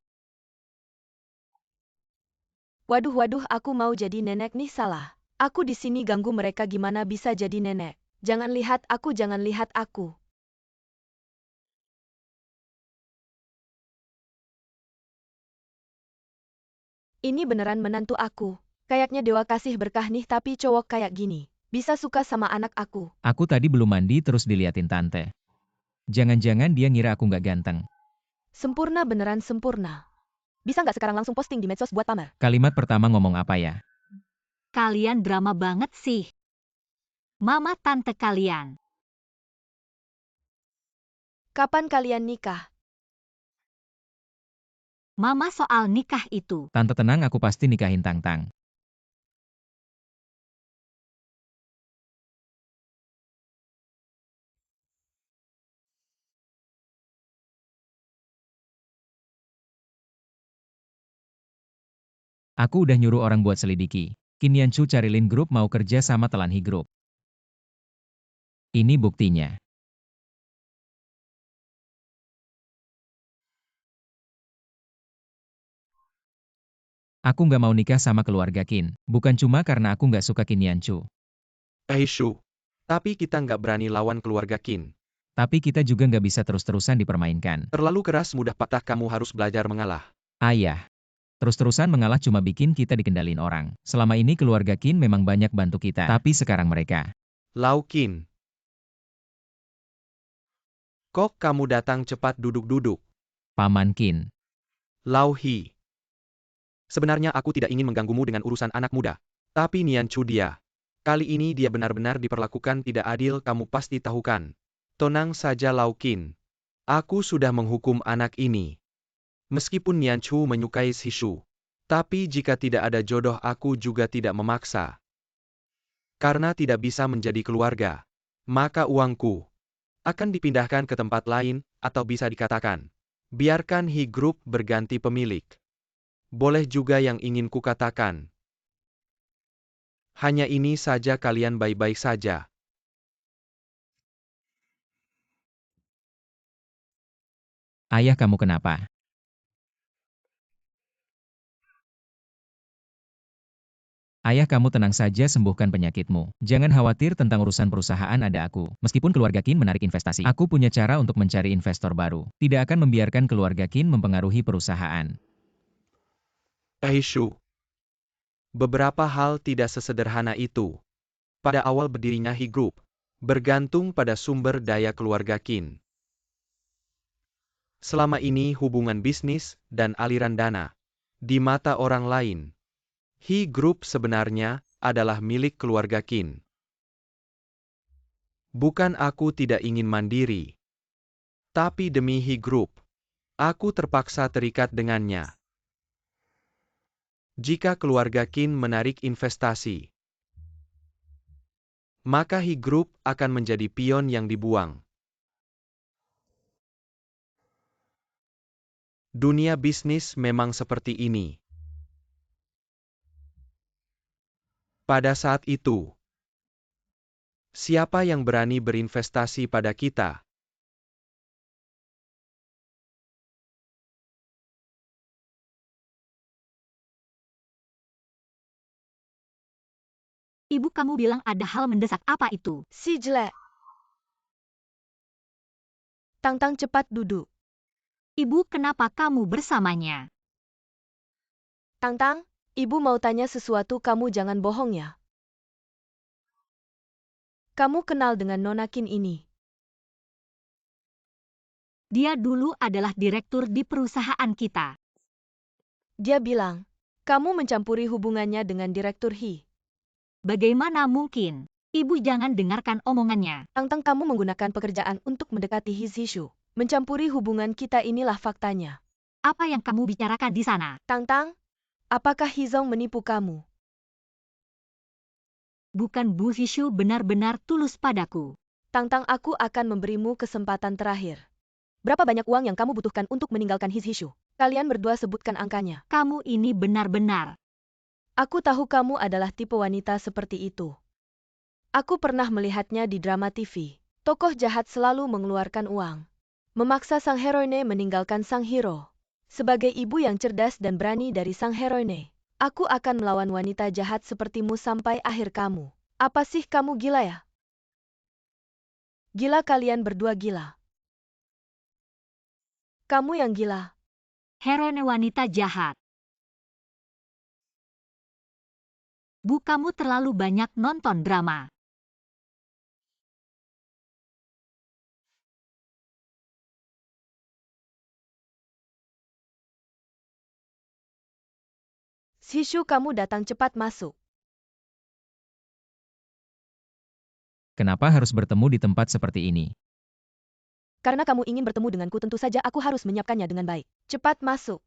Waduh, aku mau jadi nenek nih, salah. Aku di sini ganggu mereka, gimana bisa jadi nenek? Jangan lihat aku, jangan lihat aku. Ini beneran menantu aku. Kayaknya dewa kasih berkah nih, tapi cowok kayak gini. Bisa suka sama anak aku. Aku tadi belum mandi terus diliatin tante. Jangan-jangan dia ngira aku nggak ganteng. Sempurna, beneran sempurna. Bisa nggak sekarang langsung posting di medsos buat pamer? Kalimat pertama ngomong apa ya? Kalian drama banget sih. Mama tante kalian. Kapan kalian nikah? Mama soal nikah itu. Tante tenang, aku pasti nikahin Tang-Tang. Aku udah nyuruh orang buat selidiki. Qin Yanchu cari Lin Group mau kerja sama Telanhi Group. Ini buktinya. Aku nggak mau nikah sama keluarga Qin, bukan cuma karena aku nggak suka Qin Yanchu. Shu. Tapi kita nggak berani lawan keluarga Qin. Tapi kita juga nggak bisa terus-terusan dipermainkan. Terlalu keras mudah patah, kamu harus belajar mengalah. Ayah. Terus-terusan mengalah cuma bikin kita dikendalin orang. Selama ini keluarga Qin memang banyak bantu kita. Tapi sekarang mereka. Lau Qin. Kok kamu datang cepat, duduk-duduk. Paman Qin. Lau Hi. Sebenarnya aku tidak ingin mengganggumu dengan urusan anak muda. Tapi Nian Chu dia. Kali ini dia benar-benar diperlakukan tidak adil, kamu pasti tahu kan. Tenang saja Lau Qin. Aku sudah menghukum anak ini. Meskipun Nian Chu menyukai si Shu. Tapi jika tidak ada jodoh aku juga tidak memaksa. Karena tidak bisa menjadi keluarga. Maka uangku akan dipindahkan ke tempat lain, atau bisa dikatakan, biarkan Hi Group berganti pemilik. Boleh juga yang ingin kukatakan. Hanya ini saja, kalian baik-baik saja. Ayah, kamu kenapa? Ayah, kamu tenang saja, sembuhkan penyakitmu. Jangan khawatir tentang urusan perusahaan, ada aku. Meskipun keluarga Qin menarik investasi, aku punya cara untuk mencari investor baru. Tidak akan membiarkan keluarga Qin mempengaruhi perusahaan. Shu. Beberapa hal tidak sesederhana itu. Pada awal berdirinya Hi Group, bergantung pada sumber daya keluarga Qin. Selama ini hubungan bisnis dan aliran dana di mata orang lain. Hi Group sebenarnya adalah milik keluarga Qin. Bukan aku tidak ingin mandiri. Tapi demi Hi Group, aku terpaksa terikat dengannya. Jika keluarga Qin menarik investasi, maka Hi Group akan menjadi pion yang dibuang. Dunia bisnis memang seperti ini. Pada saat itu, siapa yang berani berinvestasi pada kita? Ibu kamu bilang ada hal mendesak, apa itu? Si jelek. Tang-Tang cepat duduk. Ibu, kenapa kamu bersamanya? Tang-Tang, ibu mau tanya sesuatu, kamu jangan bohong ya. Kamu kenal dengan Nona Qin ini? Dia dulu adalah direktur di perusahaan kita. Dia bilang, kamu mencampuri hubungannya dengan Direktur He. Bagaimana mungkin? Ibu jangan dengarkan omongannya. Tang-Tang, kamu menggunakan pekerjaan untuk mendekati He Zishu. Mencampuri hubungan kita, inilah faktanya. Apa yang kamu bicarakan di sana? Tang-Tang, apakah Hizong menipu kamu? Bukan, Bu Zishu benar-benar tulus padaku. Tang-Tang, aku akan memberimu kesempatan terakhir. Berapa banyak uang yang kamu butuhkan untuk meninggalkan He Zishu? Kalian berdua sebutkan angkanya. Kamu ini benar-benar. Aku tahu kamu adalah tipe wanita seperti itu. Aku pernah melihatnya di drama TV. Tokoh jahat selalu mengeluarkan uang. Memaksa sang heroine meninggalkan sang hero. Sebagai ibu yang cerdas dan berani dari sang heroine, aku akan melawan wanita jahat sepertimu sampai akhir kamu. Apa sih, kamu gila ya? Gila, kalian berdua gila. Kamu yang gila. Heroine wanita jahat. Bu, kamu terlalu banyak nonton drama. Zishu, kamu datang, cepat masuk. Kenapa harus bertemu di tempat seperti ini? Karena kamu ingin bertemu denganku, tentu saja aku harus menyiapkannya dengan baik. Cepat masuk.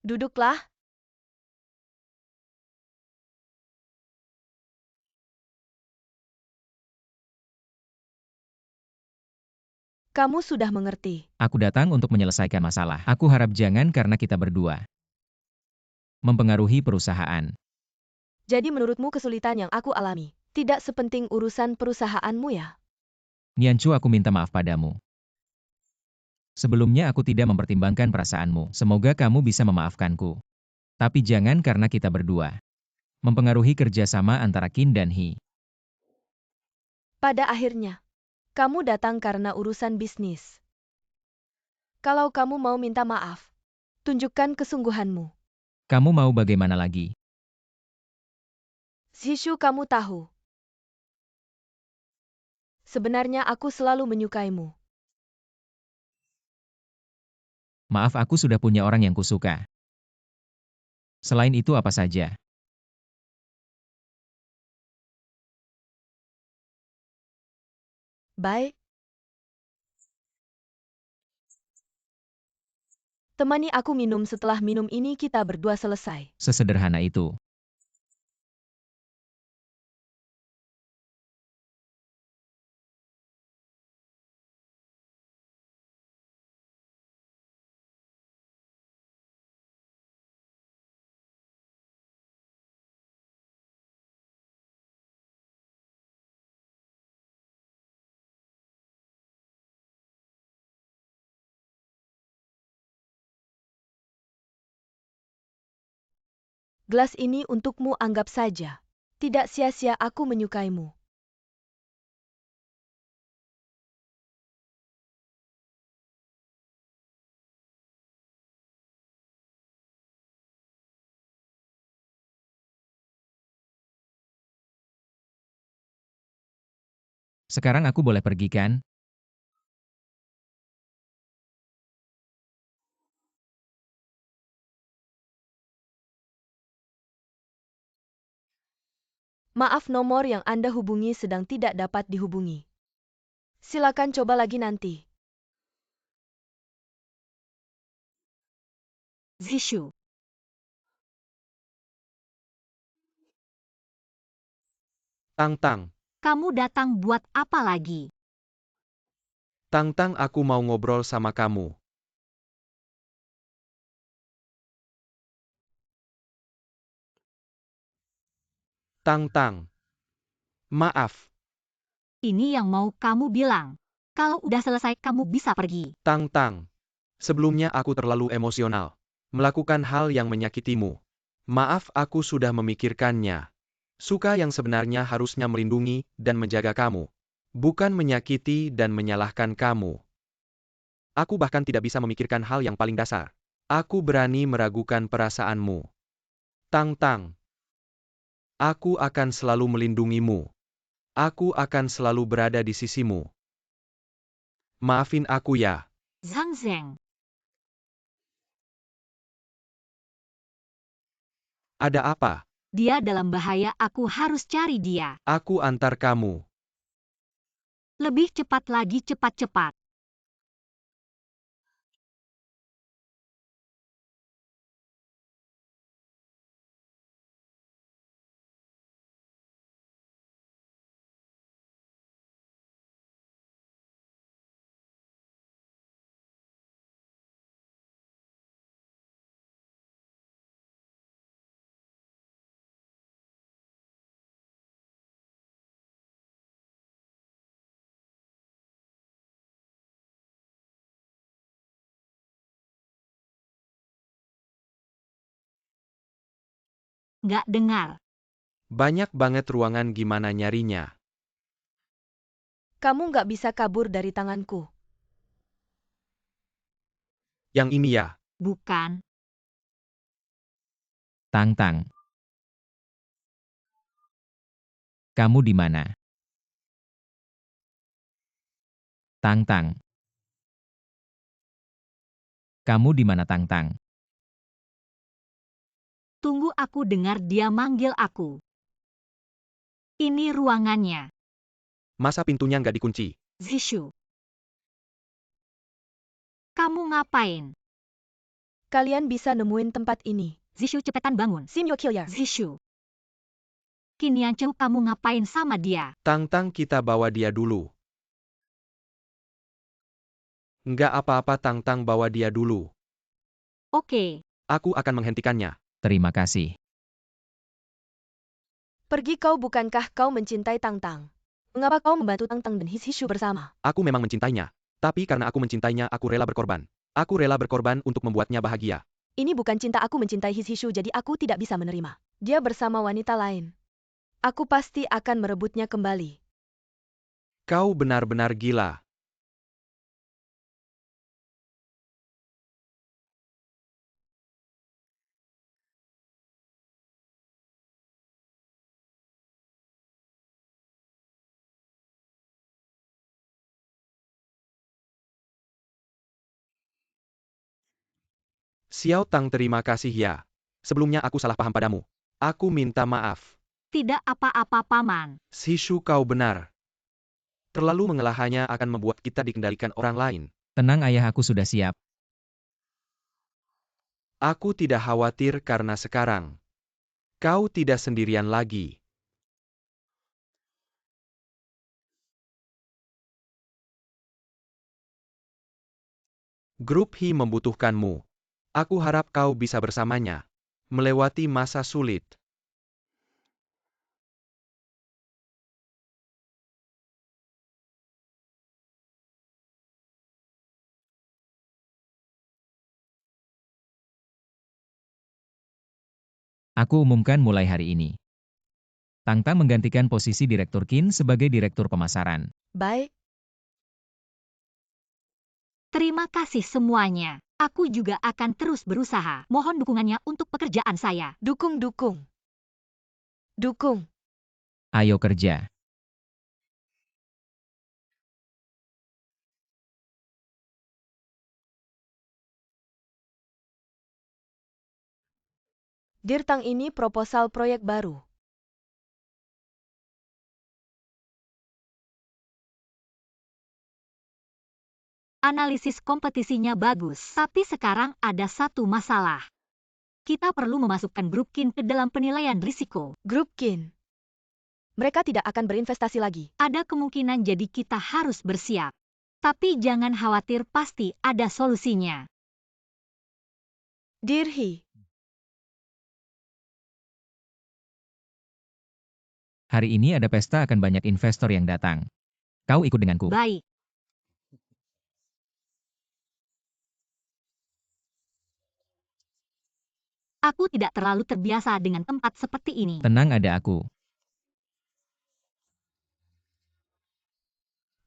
Duduklah. Kamu sudah mengerti. Aku datang untuk menyelesaikan masalah. Aku harap jangan karena kita berdua mempengaruhi perusahaan. Jadi menurutmu kesulitan yang aku alami tidak sepenting urusan perusahaanmu ya? Nianchu, aku minta maaf padamu. Sebelumnya aku tidak mempertimbangkan perasaanmu. Semoga kamu bisa memaafkanku. Tapi jangan karena kita berdua mempengaruhi kerjasama antara Qin dan He. Pada akhirnya, kamu datang karena urusan bisnis. Kalau kamu mau minta maaf, tunjukkan kesungguhanmu. Kamu mau bagaimana lagi? Zishu, kamu tahu. Sebenarnya aku selalu menyukaimu. Maaf, aku sudah punya orang yang kusuka. Selain itu apa saja? Baik. Temani aku minum, setelah minum ini kita berdua selesai. Sesederhana itu. Gelas ini untukmu, anggap saja. Tidak sia-sia aku menyukaimu. Sekarang aku boleh pergi kan? Maaf, nomor yang Anda hubungi sedang tidak dapat dihubungi. Silakan coba lagi nanti. Zishu. Tang-Tang, Kamu datang buat apa lagi? Tang-Tang, aku mau ngobrol sama kamu. Tang-Tang. Maaf, Ini yang mau kamu bilang. Kalau udah selesai kamu bisa pergi. Tang-Tang. Sebelumnya aku terlalu emosional. Melakukan hal yang menyakitimu. Maaf, aku sudah memikirkannya. Suka yang sebenarnya harusnya melindungi dan menjaga kamu. Bukan menyakiti dan menyalahkan kamu. Aku bahkan tidak bisa memikirkan hal yang paling dasar. Aku berani meragukan perasaanmu. Tang Tang. Aku akan selalu melindungimu. Aku akan selalu berada di sisimu. Maafin aku ya. Zhang Zheng. Ada apa? Dia dalam bahaya, aku harus cari dia. Aku antar kamu. Lebih cepat lagi, cepat-cepat. Nggak dengar. Banyak banget ruangan, gimana nyarinya? Kamu nggak bisa kabur dari tanganku. Yang ini ya. Bukan. Tang Tang. Kamu di mana? Tang Tang. Kamu di mana, Tang Tang? Tunggu, aku dengar dia manggil aku. Ini ruangannya. Masa pintunya nggak dikunci? Zishu. Kamu ngapain? Kalian bisa nemuin tempat ini. Zishu, cepetan bangun. Sim Yo Kill ya. Zishu. Qinianchou, kamu ngapain sama dia? Tang Tang, kita bawa dia dulu. Nggak apa-apa, Tang Tang, bawa dia dulu. Oke. Aku akan menghentikannya. Terima kasih. Pergi kau, bukankah kau mencintai Tang Tang? Mengapa kau membantu Tang Tang dan His Hishu bersama? Aku memang mencintainya. Tapi karena aku mencintainya, aku rela berkorban. Aku rela berkorban untuk membuatnya bahagia. Ini bukan cinta, aku mencintai His Hishu, jadi aku tidak bisa menerima. Dia bersama wanita lain. Aku pasti akan merebutnya kembali. Kau benar-benar gila. Xiao Tang, terima kasih ya. Sebelumnya aku salah paham padamu. Aku minta maaf. Tidak apa-apa, Paman. Shishu, kau benar. Terlalu mengalah hanya akan membuat kita dikendalikan orang lain. Tenang ayah, aku sudah siap. Aku tidak khawatir karena sekarang kau tidak sendirian lagi. Grup Hi membutuhkanmu. Aku harap kau bisa bersamanya. Melewati masa sulit. Aku umumkan mulai hari ini. Tang Tang menggantikan posisi Direktur Qin sebagai Direktur Pemasaran. Baik, Terima kasih semuanya. Aku juga akan terus berusaha. Mohon dukungannya untuk pekerjaan saya. dukung. Dukung. Ayo kerja. Dirtang, ini proposal proyek baru. Analisis kompetisinya bagus, tapi sekarang ada satu masalah. Kita perlu memasukkan grup Qin ke dalam penilaian risiko. Grup Qin. Mereka tidak akan berinvestasi lagi. Ada kemungkinan, jadi kita harus bersiap. Tapi jangan khawatir, pasti ada solusinya. Dirhi. Hari ini ada pesta, akan banyak investor yang datang. Kau ikut denganku. Baik. Aku tidak terlalu terbiasa dengan tempat seperti ini. Tenang, ada aku.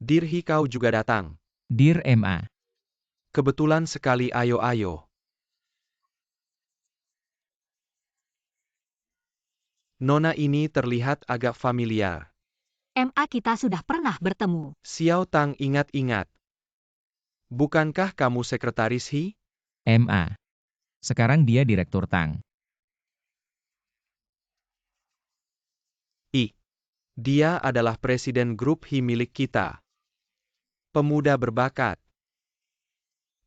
Dear Hi, kau juga datang. Dear MA. Kebetulan sekali, ayo. Nona ini terlihat agak familiar. MA kita sudah pernah bertemu. Xiao Tang, ingat-ingat. Bukankah kamu sekretaris Hi? MA. Sekarang dia Direktur Tang. Dia adalah presiden grup Hi milik kita. Pemuda berbakat.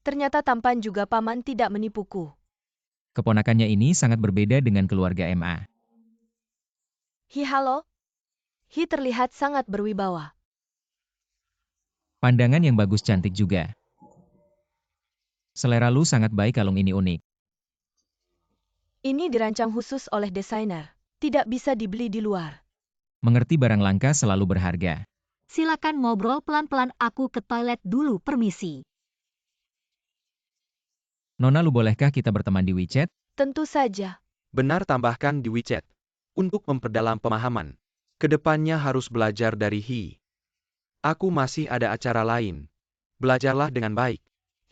Ternyata tampan juga paman tidak menipuku. Keponakannya ini sangat berbeda dengan keluarga MA. Hi, halo. Hi terlihat sangat berwibawa. Pandangan yang bagus, cantik juga. Selera lu sangat baik, kalung ini unik. Ini dirancang khusus oleh desainer. Tidak bisa dibeli di luar. Mengerti barang langka selalu berharga. Silakan ngobrol pelan-pelan, aku ke toilet dulu, permisi. Nona, lu bolehkah kita berteman di WeChat? Tentu saja. Benar, tambahkan di WeChat. Untuk memperdalam pemahaman. Kedepannya harus belajar dari Hi. Aku masih ada acara lain. Belajarlah dengan baik.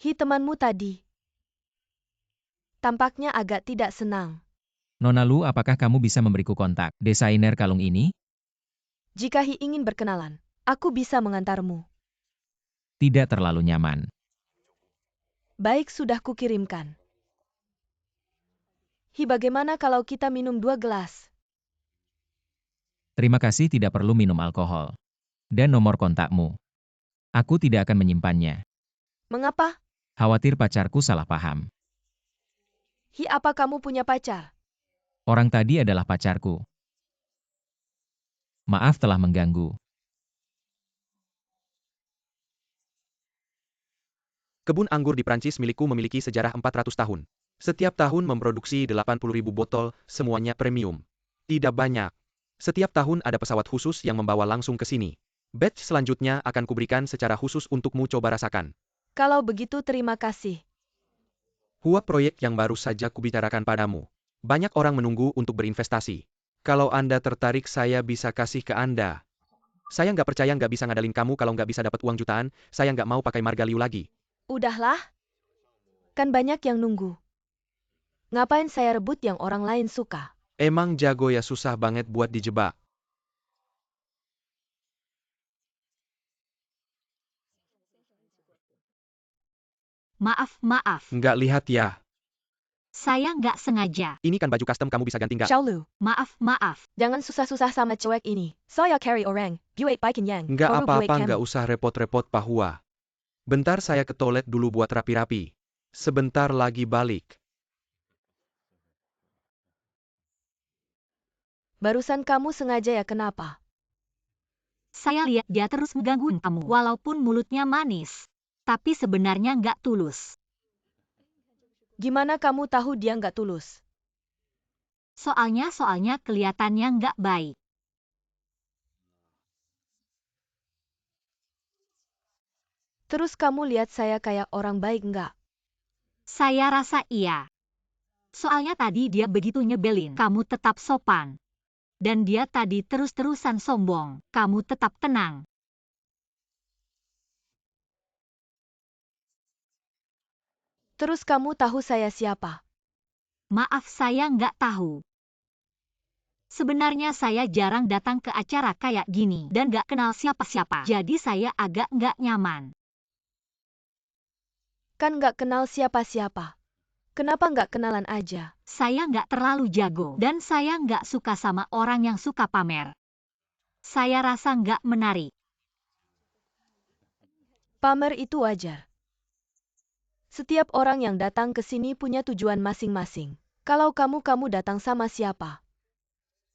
Hi, temanmu tadi. Tampaknya agak tidak senang. Nona lu, apakah kamu bisa memberiku kontak desainer kalung ini? Jika Hi ingin berkenalan, aku bisa mengantarmu. Tidak terlalu nyaman. Baik, sudah kukirimkan. Hi, bagaimana kalau kita minum 2 gelas? Terima kasih, tidak perlu minum alkohol. Dan nomor kontakmu. Aku tidak akan menyimpannya. Mengapa? Khawatir pacarku salah paham. Hi, apa kamu punya pacar? Orang tadi adalah pacarku. Maaf telah mengganggu. Kebun anggur di Prancis milikku memiliki sejarah 400 tahun. Setiap tahun memproduksi 80.000 botol, semuanya premium. Tidak banyak. Setiap tahun ada pesawat khusus yang membawa langsung ke sini. Batch selanjutnya akan kuberikan secara khusus untukmu, coba rasakan. Kalau begitu terima kasih. Huap proyek yang baru saja kubicarakan padamu. Banyak orang menunggu untuk berinvestasi. Kalau Anda tertarik, saya bisa kasih ke Anda. Saya nggak percaya nggak bisa ngadalin kamu kalau nggak bisa dapat uang jutaan, saya nggak mau pakai marga Liu lagi. Udahlah. Kan banyak yang nunggu. Ngapain saya rebut yang orang lain suka? Emang jago ya, susah banget buat dijebak. Maaf. Nggak lihat ya. Saya nggak sengaja. Ini kan baju custom, kamu bisa ganti nggak? Xiaolu, Maaf. jangan susah-susah sama cewek ini. Saya carry orang, buat bikin yang. Nggak baru buat apa-apa, kamu. nggak usah repot-repot, Pahua. Bentar, saya ke toilet dulu buat rapi-rapi. Sebentar lagi balik. Barusan kamu sengaja ya, kenapa? Saya lihat dia terus mengganggu kamu, walaupun mulutnya manis. Tapi sebenarnya nggak tulus. Gimana kamu tahu dia nggak tulus? Soalnya kelihatannya nggak baik. Terus kamu lihat saya kayak orang baik nggak? Saya rasa iya. Soalnya tadi dia begitu nyebelin, kamu tetap sopan. Dan dia tadi terus-terusan sombong, kamu tetap tenang. Terus kamu tahu saya siapa? Maaf, saya nggak tahu. Sebenarnya saya jarang datang ke acara kayak gini dan nggak kenal siapa-siapa. Jadi saya agak nggak nyaman. Kan nggak kenal siapa-siapa. Kenapa nggak kenalan aja? Saya nggak terlalu jago dan saya nggak suka sama orang yang suka pamer. Saya rasa nggak menarik. Pamer itu wajar. Setiap orang yang datang ke sini punya tujuan masing-masing. Kalau kamu datang sama siapa?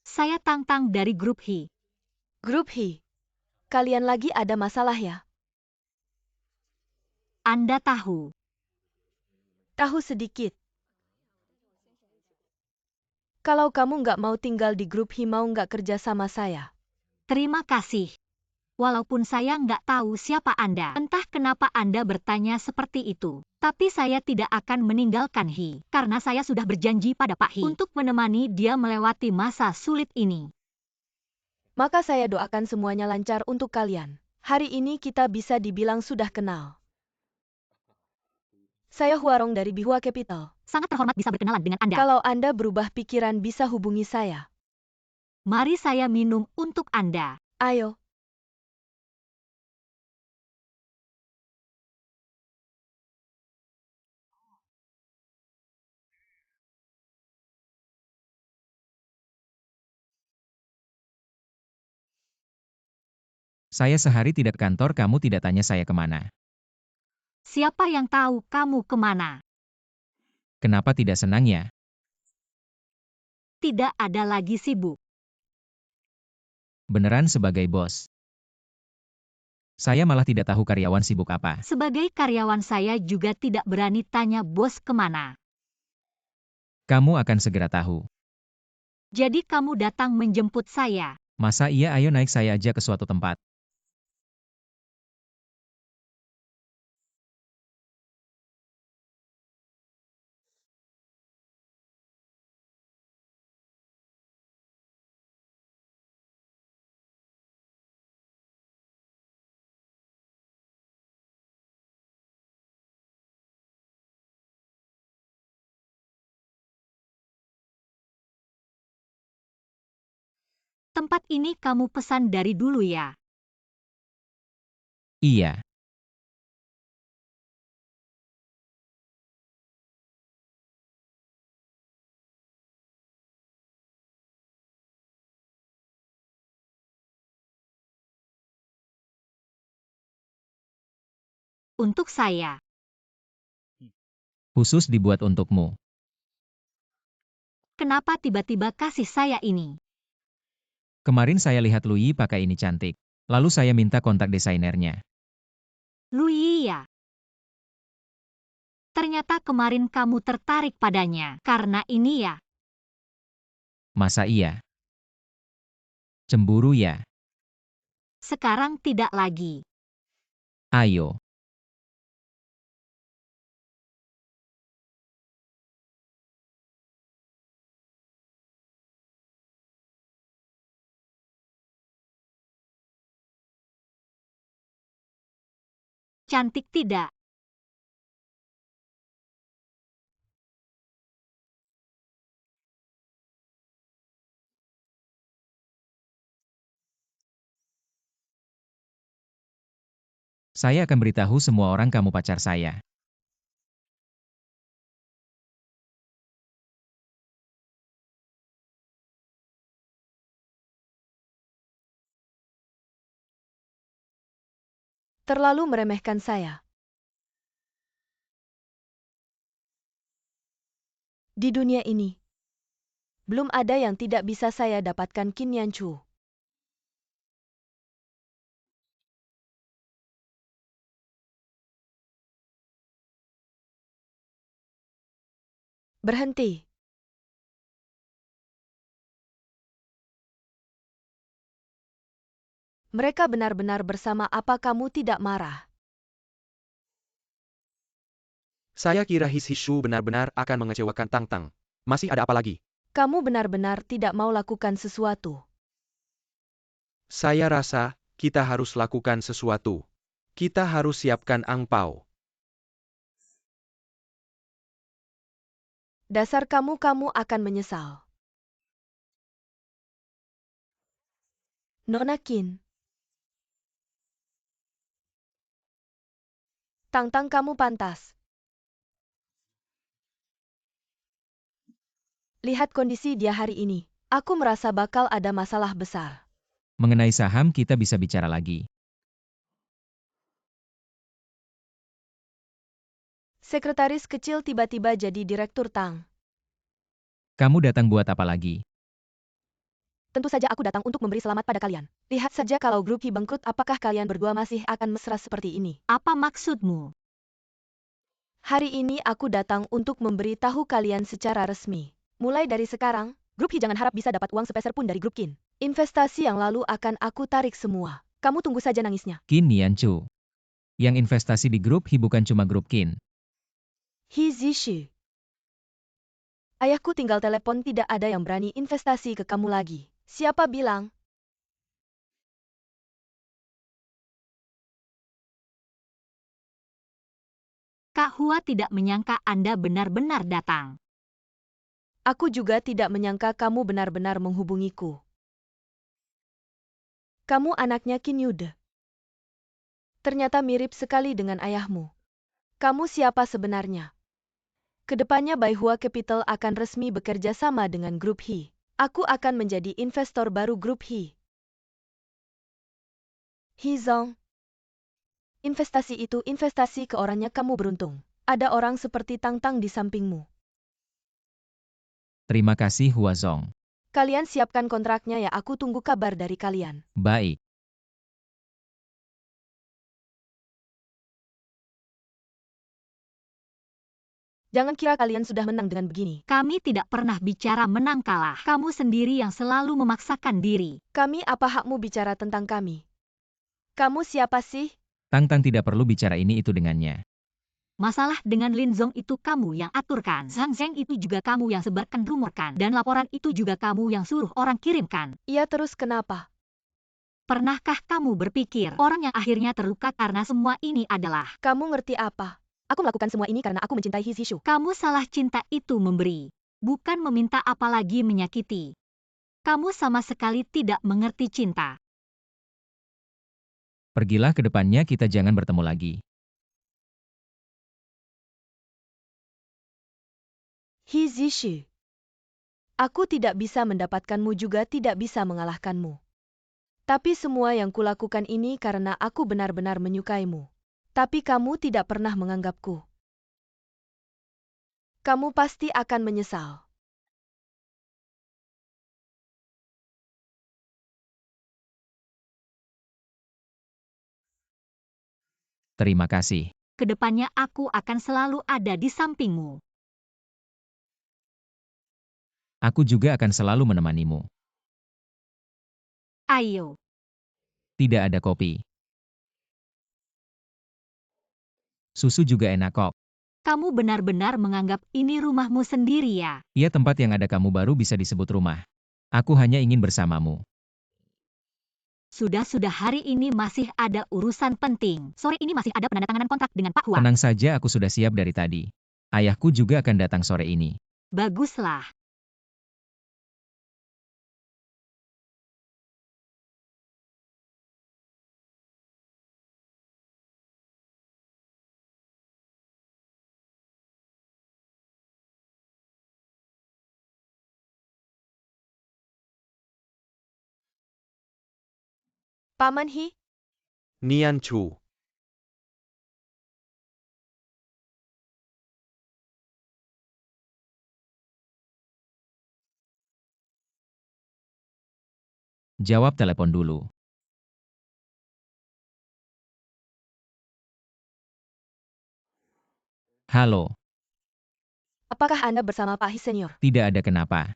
Saya Tang dari grup Hi. Grup Hi. Kalian lagi ada masalah ya? Anda tahu. Tahu sedikit. Kalau kamu nggak mau tinggal di grup Hi, mau nggak kerja sama saya? Terima kasih. Walaupun saya nggak tahu siapa Anda, entah kenapa Anda bertanya seperti itu. Tapi saya tidak akan meninggalkan Hi, karena saya sudah berjanji pada Pak Hi untuk menemani dia melewati masa sulit ini. Maka saya doakan semuanya lancar untuk kalian. Hari ini kita bisa dibilang sudah kenal. Saya Huarong dari Bihua Capital. Sangat terhormat bisa berkenalan dengan Anda. Kalau Anda berubah pikiran bisa hubungi saya. Mari saya minum untuk Anda. Ayo. Saya sehari tidak ke kantor, kamu tidak tanya saya kemana. Siapa yang tahu kamu kemana? Kenapa tidak senang ya? Tidak ada lagi sibuk. Beneran sebagai bos. Saya malah tidak tahu karyawan sibuk apa. Sebagai karyawan saya juga tidak berani tanya bos kemana. Kamu akan segera tahu. Jadi kamu datang menjemput saya. Masa iya, ayo naik saya aja ke suatu tempat. Tempat ini kamu pesan dari dulu ya? Iya. Untuk saya. Khusus dibuat untukmu. Kenapa tiba-tiba kasih saya ini? Kemarin saya lihat Louis pakai ini cantik. Lalu saya minta kontak desainernya. Louis ya? Ternyata kemarin kamu tertarik padanya. Karena ini ya? Masa iya? Cemburu ya? Sekarang tidak lagi. Ayo. Cantik tidak? Saya akan beritahu semua orang kamu pacar saya. Terlalu meremehkan saya. Di dunia ini, belum ada yang tidak bisa saya dapatkan Qin Yanchu. Berhenti. Mereka benar-benar bersama, apa kamu tidak marah? Saya kira His Hishu benar-benar akan mengecewakan Tang Tang. Masih ada apa lagi? Kamu benar-benar tidak mau lakukan sesuatu. Saya rasa, kita harus lakukan sesuatu. Kita harus siapkan angpau. Dasar kamu akan menyesal. Nona Qin. Tang Tang, kamu pantas. Lihat kondisi dia hari ini. Aku merasa bakal ada masalah besar. Mengenai saham kita bisa bicara lagi. Sekretaris kecil tiba-tiba jadi direktur Tang. Kamu datang buat apa lagi? Tentu saja aku datang untuk memberi selamat pada kalian. Lihat saja kalau grup Hi bangkrut, apakah kalian berdua masih akan mesra seperti ini? Apa maksudmu? Hari ini aku datang untuk memberi tahu kalian secara resmi. Mulai dari sekarang, grup Hi jangan harap bisa dapat uang sepeser pun dari grup Qin. Investasi yang lalu akan aku tarik semua. Kamu tunggu saja nangisnya. Qin Yanchu. Yang investasi di grup Hi bukan cuma grup Qin. Hi Zishu. Ayahku tinggal telepon, tidak ada yang berani investasi ke kamu lagi. Siapa bilang? Kak Hua tidak menyangka Anda benar-benar datang. Aku juga tidak menyangka kamu benar-benar menghubungiku. Kamu anaknya Qin Yude. Ternyata mirip sekali dengan ayahmu. Kamu siapa sebenarnya? Kedepannya Baihua Capital akan resmi bekerja sama dengan Grup He. Aku akan menjadi investor baru Grup He. Hizong. Investasi itu investasi ke orangnya kamu beruntung. Ada orang seperti Tang Tang di sampingmu. Terima kasih Huazong. Kalian siapkan kontraknya ya, aku tunggu kabar dari kalian. Baik. Jangan kira kalian sudah menang dengan begini. Kami tidak pernah bicara menang kalah. Kamu sendiri yang selalu memaksakan diri. Kami apa hakmu bicara tentang kami? Kamu siapa sih? Tang Tang tidak perlu bicara ini itu dengannya. Masalah dengan Lin Zong itu kamu yang aturkan. Zhang Zheng itu juga kamu yang sebarkan rumorkan. Dan laporan itu juga kamu yang suruh orang kirimkan. Iya terus kenapa? Pernahkah kamu berpikir orang yang akhirnya terluka karena semua ini adalah... Kamu ngerti apa? Aku melakukan semua ini karena aku mencintai His Hishu. Kamu salah, cinta itu memberi. Bukan meminta, apalagi menyakiti. Kamu sama sekali tidak mengerti cinta. Pergilah ke depannya, kita jangan bertemu lagi. His Hishu. Aku tidak bisa mendapatkanmu juga tidak bisa mengalahkanmu. Tapi semua yang kulakukan ini karena aku benar-benar menyukaimu. Tapi kamu tidak pernah menganggapku. Kamu pasti akan menyesal. Terima kasih. Kedepannya aku akan selalu ada di sampingmu. Aku juga akan selalu menemanimu. Ayo. Tidak ada kopi. Susu juga enak kok. Kamu benar-benar menganggap ini rumahmu sendiri ya? Iya, tempat yang ada kamu baru bisa disebut rumah. Aku hanya ingin bersamamu. Sudah-sudah, hari ini masih ada urusan penting. Sore ini masih ada penandatanganan kontrak dengan Pak Hua. Tenang saja, aku sudah siap dari tadi. Ayahku juga akan datang sore ini. Baguslah. Paman He, Nian Chu. Jawab telepon dulu. Halo, apakah Anda bersama Pak He Senior? tidak ada kenapa.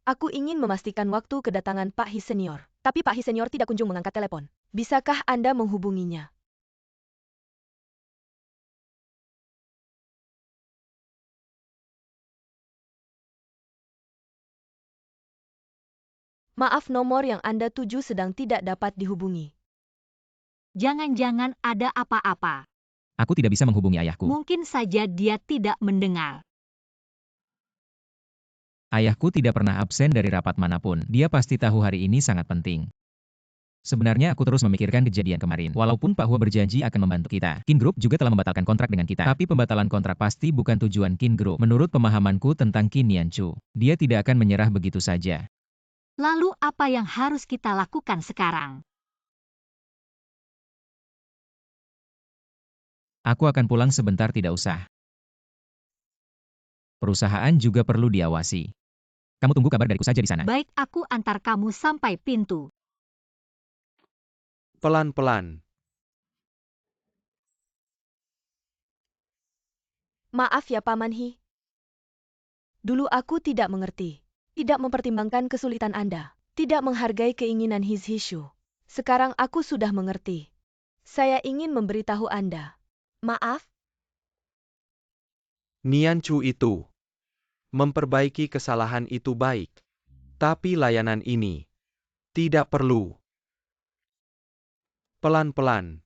Aku ingin memastikan waktu kedatangan Pak He Senior. Tapi Pak He Senior tidak kunjung mengangkat telepon. Bisakah Anda menghubunginya? Maaf, nomor yang Anda tuju sedang tidak dapat dihubungi. Jangan-jangan ada apa-apa. Aku tidak bisa menghubungi ayahku. Mungkin saja dia tidak mendengar. Ayahku tidak pernah absen dari rapat manapun. Dia pasti tahu hari ini sangat penting. Sebenarnya aku terus memikirkan kejadian kemarin. Walaupun Pak Hua berjanji akan membantu kita, Kin Group juga telah membatalkan kontrak dengan kita. Tapi pembatalan kontrak pasti bukan tujuan Kin Group. Menurut pemahamanku tentang Qin Nianchu, dia tidak akan menyerah begitu saja. Lalu apa yang harus kita lakukan sekarang? Aku akan pulang sebentar, tidak usah. Perusahaan juga perlu diawasi. Kamu tunggu kabar dariku saja di sana. Baik, aku antar kamu sampai pintu. Pelan-pelan. Maaf ya Paman He. Dulu aku tidak mengerti. Tidak mempertimbangkan kesulitan Anda. Tidak menghargai keinginan His Hishu. Sekarang aku sudah mengerti. Saya ingin memberitahu Anda. Maaf, Nian Chu itu. Memperbaiki kesalahan itu baik. Tapi layanan ini tidak perlu. Pelan-pelan.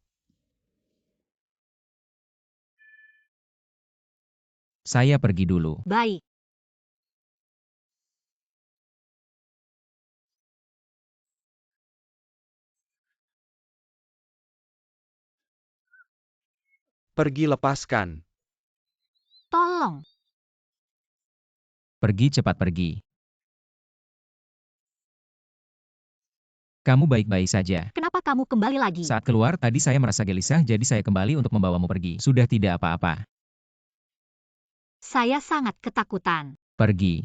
Saya pergi dulu. Baik. Pergi lepaskan. Tolong. Pergi cepat pergi. Kamu baik-baik saja. Kenapa kamu kembali lagi? Saat keluar tadi saya merasa gelisah jadi saya kembali untuk membawamu pergi. Sudah tidak apa-apa. Saya sangat ketakutan. Pergi.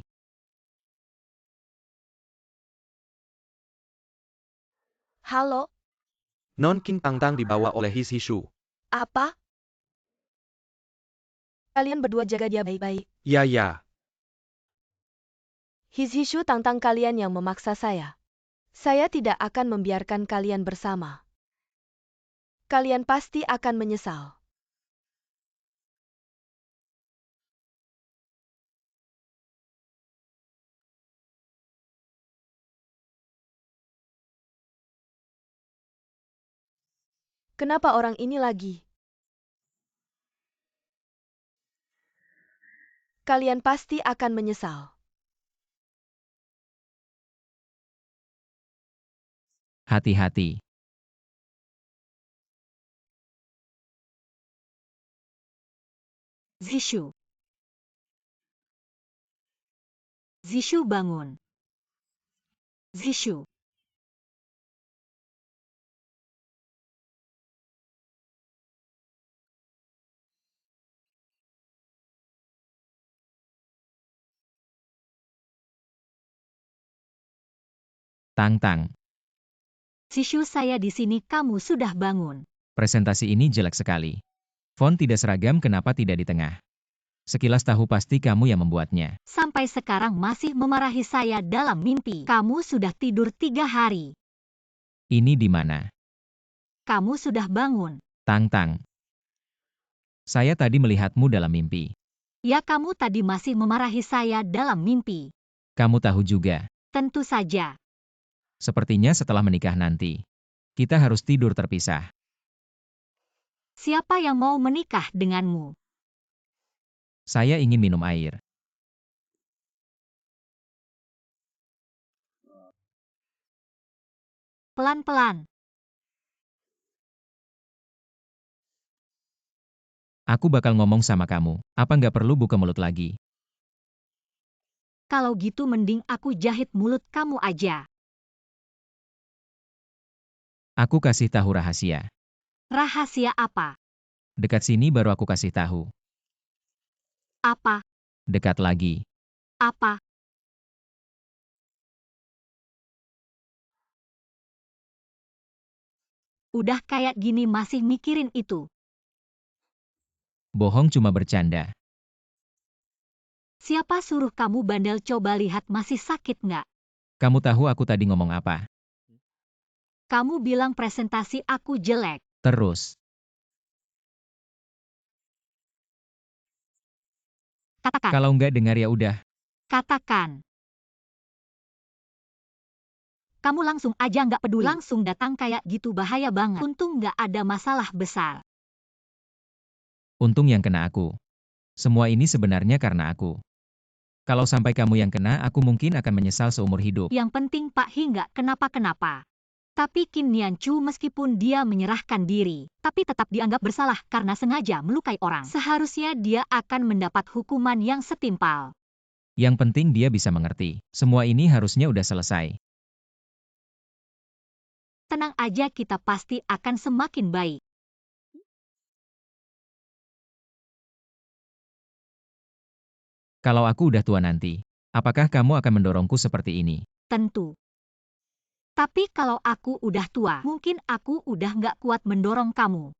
Halo, Non King Tangtang dibawa oleh His Hishu. apa? Kalian berdua jaga dia baik-baik. Ya. Hishishu tantang kalian yang memaksa saya. Saya tidak akan membiarkan kalian bersama. Kalian pasti akan menyesal. Kenapa orang ini lagi? Kalian pasti akan menyesal. Hati-hati. Zishu. Zishu bangun. Zishu. Tangtang. Zishu, saya di sini, kamu sudah bangun. Presentasi ini jelek sekali. Font tidak seragam, kenapa tidak di tengah? Sekilas tahu pasti kamu yang membuatnya. Sampai sekarang masih memarahi saya dalam mimpi. Kamu sudah tidur 3 hari. Ini di mana? Kamu sudah bangun. Tangtang. Saya tadi melihatmu dalam mimpi. Ya, kamu tadi masih memarahi saya dalam mimpi. Kamu tahu juga. Tentu saja. Sepertinya setelah menikah nanti, kita harus tidur terpisah. Siapa yang mau menikah denganmu? Saya ingin minum air. Pelan-pelan. Aku bakal ngomong sama kamu. Apa nggak perlu buka mulut lagi? Kalau gitu mending aku jahit mulut kamu aja. Aku kasih tahu rahasia. Rahasia apa? Dekat sini baru aku kasih tahu. Apa? Dekat lagi. Apa? Udah kayak gini masih mikirin itu. Bohong cuma bercanda. Siapa suruh kamu bandel, coba lihat masih sakit nggak? Kamu tahu aku tadi ngomong apa? Kamu bilang presentasi aku jelek. Terus. Katakan. Kalau nggak dengar ya udah. Katakan. Kamu langsung aja nggak peduli. Langsung datang kayak gitu bahaya banget. Untung nggak ada masalah besar. Untung yang kena aku. Semua ini sebenarnya karena aku. Kalau sampai kamu yang kena, aku mungkin akan menyesal seumur hidup. Yang penting Pak Hi nggak kenapa-kenapa. Tapi Qin Nianchu meskipun dia menyerahkan diri, tapi tetap dianggap bersalah karena sengaja melukai orang. Seharusnya dia akan mendapat hukuman yang setimpal. Yang penting dia bisa mengerti. Semua ini harusnya udah selesai. Tenang aja, kita pasti akan semakin baik. Kalau aku udah tua nanti, apakah kamu akan mendorongku seperti ini? Tentu. Tapi kalau aku udah tua, mungkin aku udah nggak kuat mendorong kamu.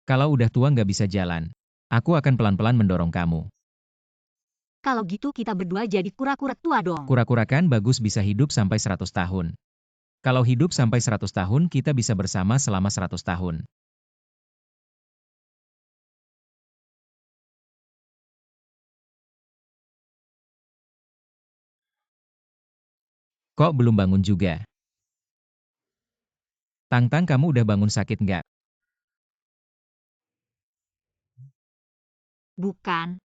Kalau udah tua nggak bisa jalan, aku akan pelan-pelan mendorong kamu. Kalau gitu kita berdua jadi kura-kura tua dong. Kura-kura kan bagus bisa hidup sampai 100 tahun. Kalau hidup sampai 100 tahun, kita bisa bersama selama 100 tahun. Kok belum bangun juga? Tangtang, kamu udah bangun, sakit nggak? Bukan.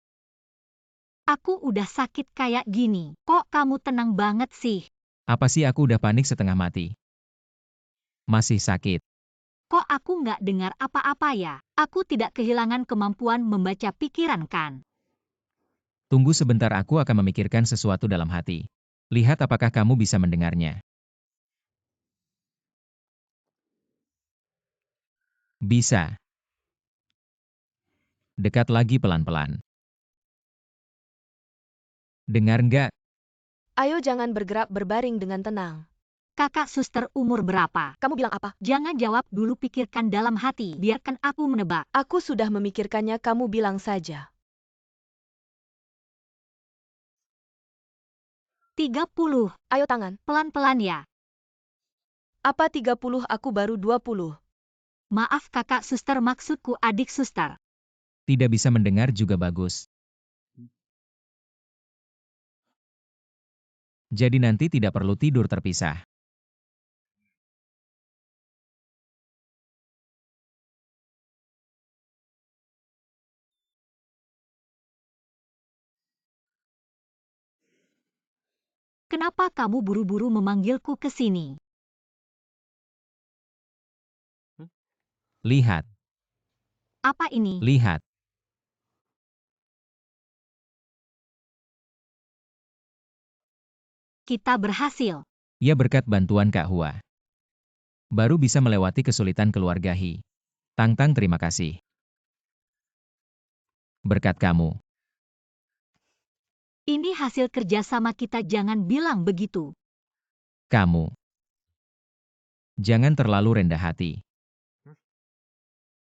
Aku udah sakit kayak gini. Kok kamu tenang banget sih? Apa sih aku udah panik setengah mati? Masih sakit. Kok aku nggak dengar apa-apa ya? Aku tidak kehilangan kemampuan membaca pikiran kan? Tunggu sebentar, aku akan memikirkan sesuatu dalam hati. Lihat apakah kamu bisa mendengarnya. Bisa. Dekat lagi pelan-pelan. Dengar nggak? Ayo jangan bergerak, berbaring dengan tenang. Kakak suster umur berapa? Kamu bilang apa? Jangan jawab dulu, pikirkan dalam hati. Biarkan aku menebak. Aku sudah memikirkannya, kamu bilang saja. 30. Ayo tangan. Pelan-pelan ya. Apa 30? Aku baru 20. Maaf kakak suster, maksudku adik suster. Tidak bisa mendengar juga bagus. Jadi nanti tidak perlu tidur terpisah. Kenapa kamu buru-buru memanggilku ke sini? Lihat, Apa ini? lihat. Kita berhasil. Ya berkat bantuan Kak Hua. Baru bisa melewati kesulitan keluarga Hi. Tang-tang, terima kasih. Berkat kamu. Ini hasil kerjasama kita, jangan bilang begitu. Kamu. Jangan terlalu rendah hati.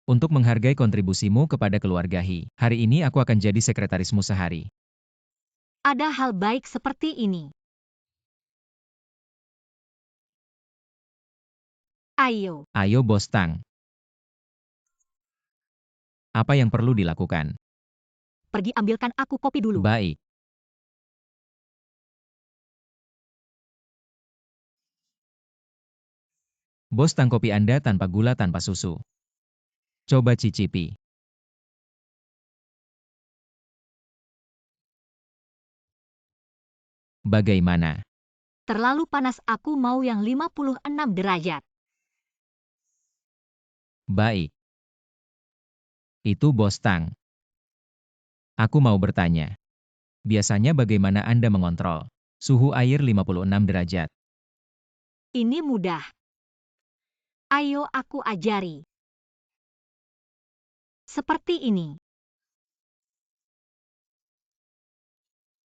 Untuk menghargai kontribusimu kepada keluarga Hi, hari ini aku akan jadi sekretarismu sehari. Ada hal baik seperti ini. Ayo, Ayo Bos Tang. Apa yang perlu dilakukan? pergi ambilkan aku kopi dulu. Baik. Bos Tang, kopi Anda tanpa gula, tanpa susu. Coba cicipi. Bagaimana? Terlalu panas, aku mau yang 56 derajat. Baik. Itu Bos Tang. Aku mau bertanya. Biasanya bagaimana Anda mengontrol suhu air 56 derajat? Ini mudah. Ayo aku ajari. Seperti ini.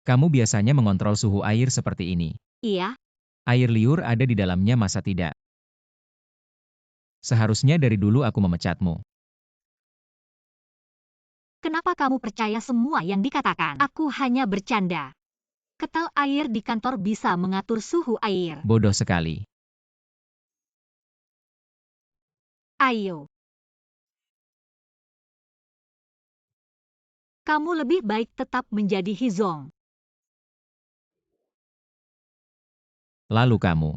Kamu biasanya mengontrol suhu air seperti ini. Iya, Air liur ada di dalamnya, masa tidak? Seharusnya dari dulu aku memecatmu. kenapa kamu percaya semua yang dikatakan? Aku hanya bercanda. Ketel air di kantor bisa mengatur suhu air. Bodoh sekali. Ayo. Kamu lebih baik tetap menjadi Hizong. Lalu kamu.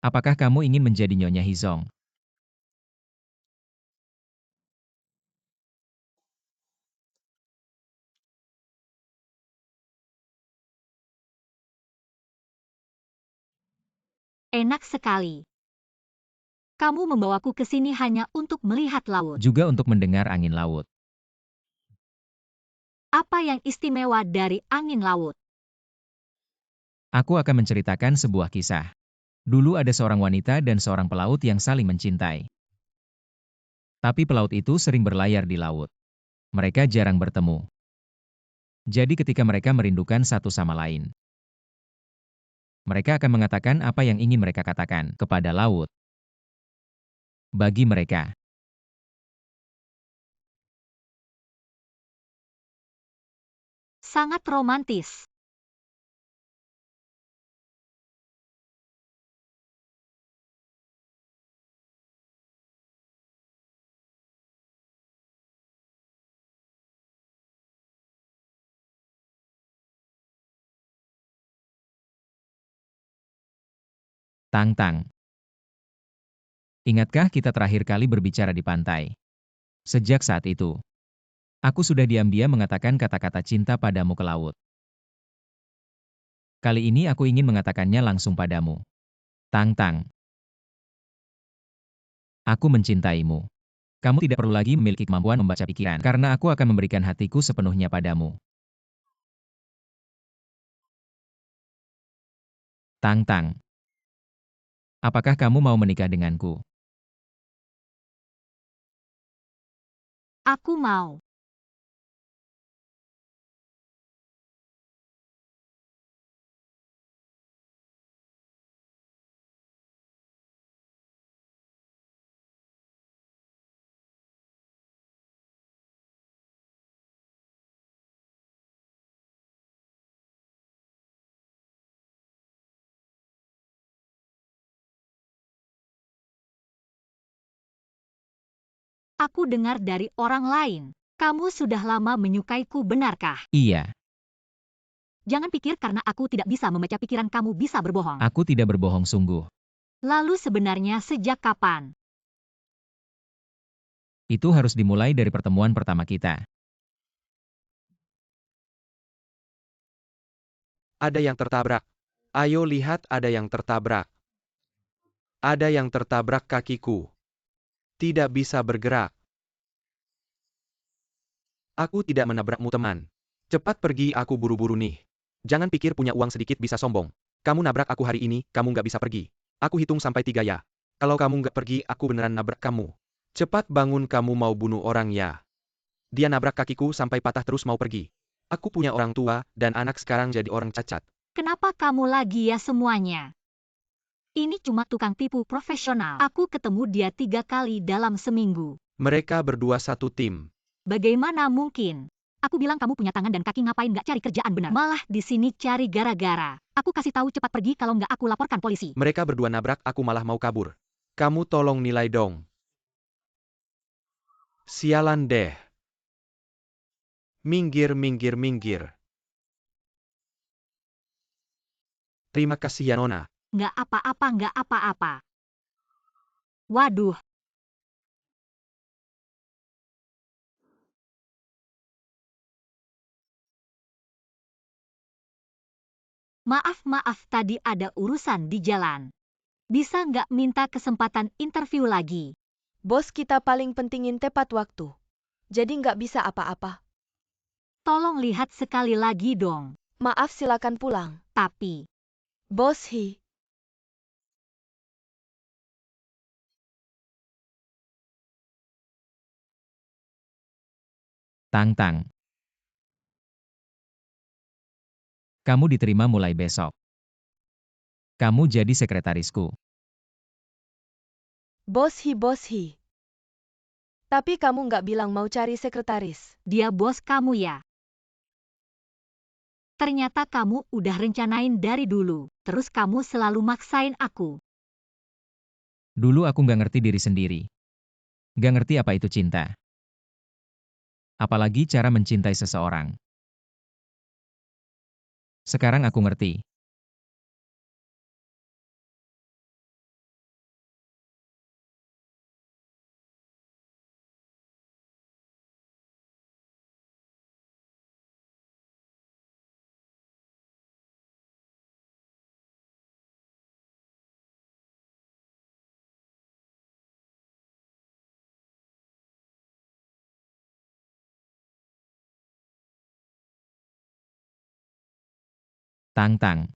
Apakah kamu ingin menjadi Nyonya Hizong? Enak sekali. Kamu membawaku ke sini hanya untuk melihat laut. Juga untuk mendengar angin laut. Apa yang istimewa dari angin laut? Aku akan menceritakan sebuah kisah. Dulu ada seorang wanita dan seorang pelaut yang saling mencintai. Tapi pelaut itu sering berlayar di laut. Mereka jarang bertemu. Jadi ketika mereka merindukan satu sama lain, mereka akan mengatakan apa yang ingin mereka katakan kepada laut. Bagi mereka, Sangat romantis. Tang-tang. Ingatkah kita terakhir kali berbicara di pantai? Sejak saat itu, Aku sudah diam-diam mengatakan kata-kata cinta padamu ke laut. Kali ini aku ingin mengatakannya langsung padamu. Tang Tang, aku mencintaimu. Kamu tidak perlu lagi memiliki kemampuan membaca pikiran, karena aku akan memberikan hatiku sepenuhnya padamu. Tang Tang, apakah kamu mau menikah denganku? Aku mau. Aku dengar dari orang lain. Kamu sudah lama menyukaiku, benarkah? Iya, Jangan pikir karena aku tidak bisa membaca pikiran kamu bisa berbohong. aku tidak berbohong sungguh. Lalu sebenarnya sejak kapan? Itu harus dimulai dari pertemuan pertama kita. Ada yang tertabrak. Ayo lihat, ada yang tertabrak. Ada yang tertabrak kakiku. Tidak bisa bergerak. Aku tidak menabrakmu, teman. Cepat pergi, aku buru-buru nih. Jangan pikir punya uang sedikit bisa sombong. Kamu nabrak aku hari ini, kamu nggak bisa pergi. Aku hitung sampai 3 ya. Kalau kamu nggak pergi, aku beneran nabrak kamu. Cepat bangun, kamu mau bunuh orang ya. Dia nabrak kakiku sampai patah terus mau pergi. Aku punya orang tua, dan anak sekarang jadi orang cacat. Kenapa kamu lagi ya semuanya? Ini cuma tukang tipu profesional. Aku ketemu dia 3 kali dalam seminggu. Mereka berdua satu tim. Bagaimana mungkin? Aku bilang kamu punya tangan dan kaki, ngapain nggak cari kerjaan benar? Malah di sini cari gara-gara. Aku kasih tahu cepat pergi, kalau nggak aku laporkan polisi. Mereka berdua nabrak, aku malah mau kabur. Kamu tolong nilai dong. Sialan deh. Minggir, minggir, minggir. Terima kasih ya, Nona. Nggak apa-apa, nggak apa-apa. Waduh. Maaf, tadi ada urusan di jalan. Bisa nggak minta kesempatan interview lagi? Bos kita paling pentingin tepat waktu. Jadi nggak bisa apa-apa. Tolong lihat sekali lagi dong. Maaf, silakan pulang. Tapi, Bos Hi. Tang Tang, kamu diterima mulai besok. Kamu jadi sekretarisku. Bos Hi. Tapi kamu nggak bilang mau cari sekretaris. dia bos kamu ya? Ternyata kamu udah rencanain dari dulu. Terus kamu selalu maksain aku. Dulu aku nggak ngerti diri sendiri. Nggak ngerti apa itu cinta. Apalagi cara mencintai seseorang. Sekarang aku ngerti. Tang Tang,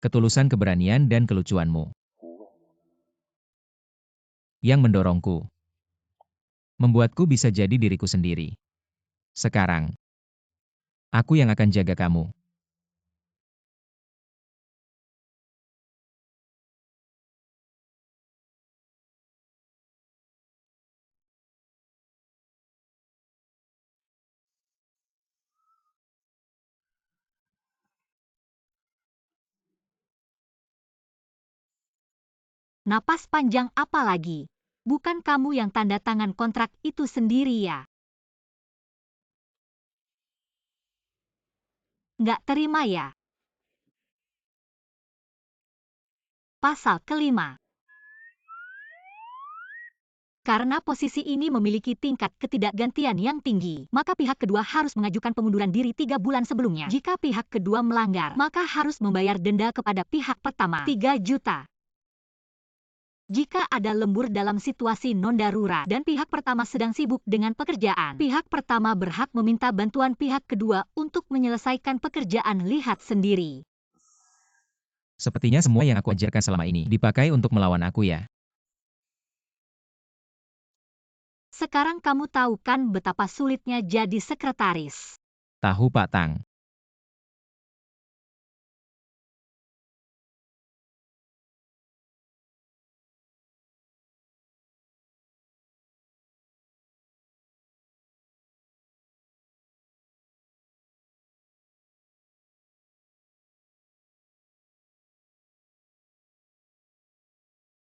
ketulusan, keberanian, dan kelucuanmu yang mendorongku, membuatku bisa jadi diriku sendiri. Sekarang, aku yang akan jaga kamu. Napas panjang apa lagi? Bukan kamu yang tanda tangan kontrak itu sendiri ya? Nggak terima ya? Pasal kelima. Karena posisi ini memiliki tingkat ketidakgantian yang tinggi, maka pihak kedua harus mengajukan pengunduran diri 3 bulan sebelumnya. Jika pihak kedua melanggar, maka harus membayar denda kepada pihak pertama 3 juta. Jika ada lembur dalam situasi non-darurat dan pihak pertama sedang sibuk dengan pekerjaan, pihak pertama berhak meminta bantuan pihak kedua untuk menyelesaikan pekerjaan. Lihat sendiri. Sepertinya semua yang aku ajarkan selama ini dipakai untuk melawan aku ya. Sekarang kamu tahu kan betapa sulitnya jadi sekretaris. Tahu Pak Tang.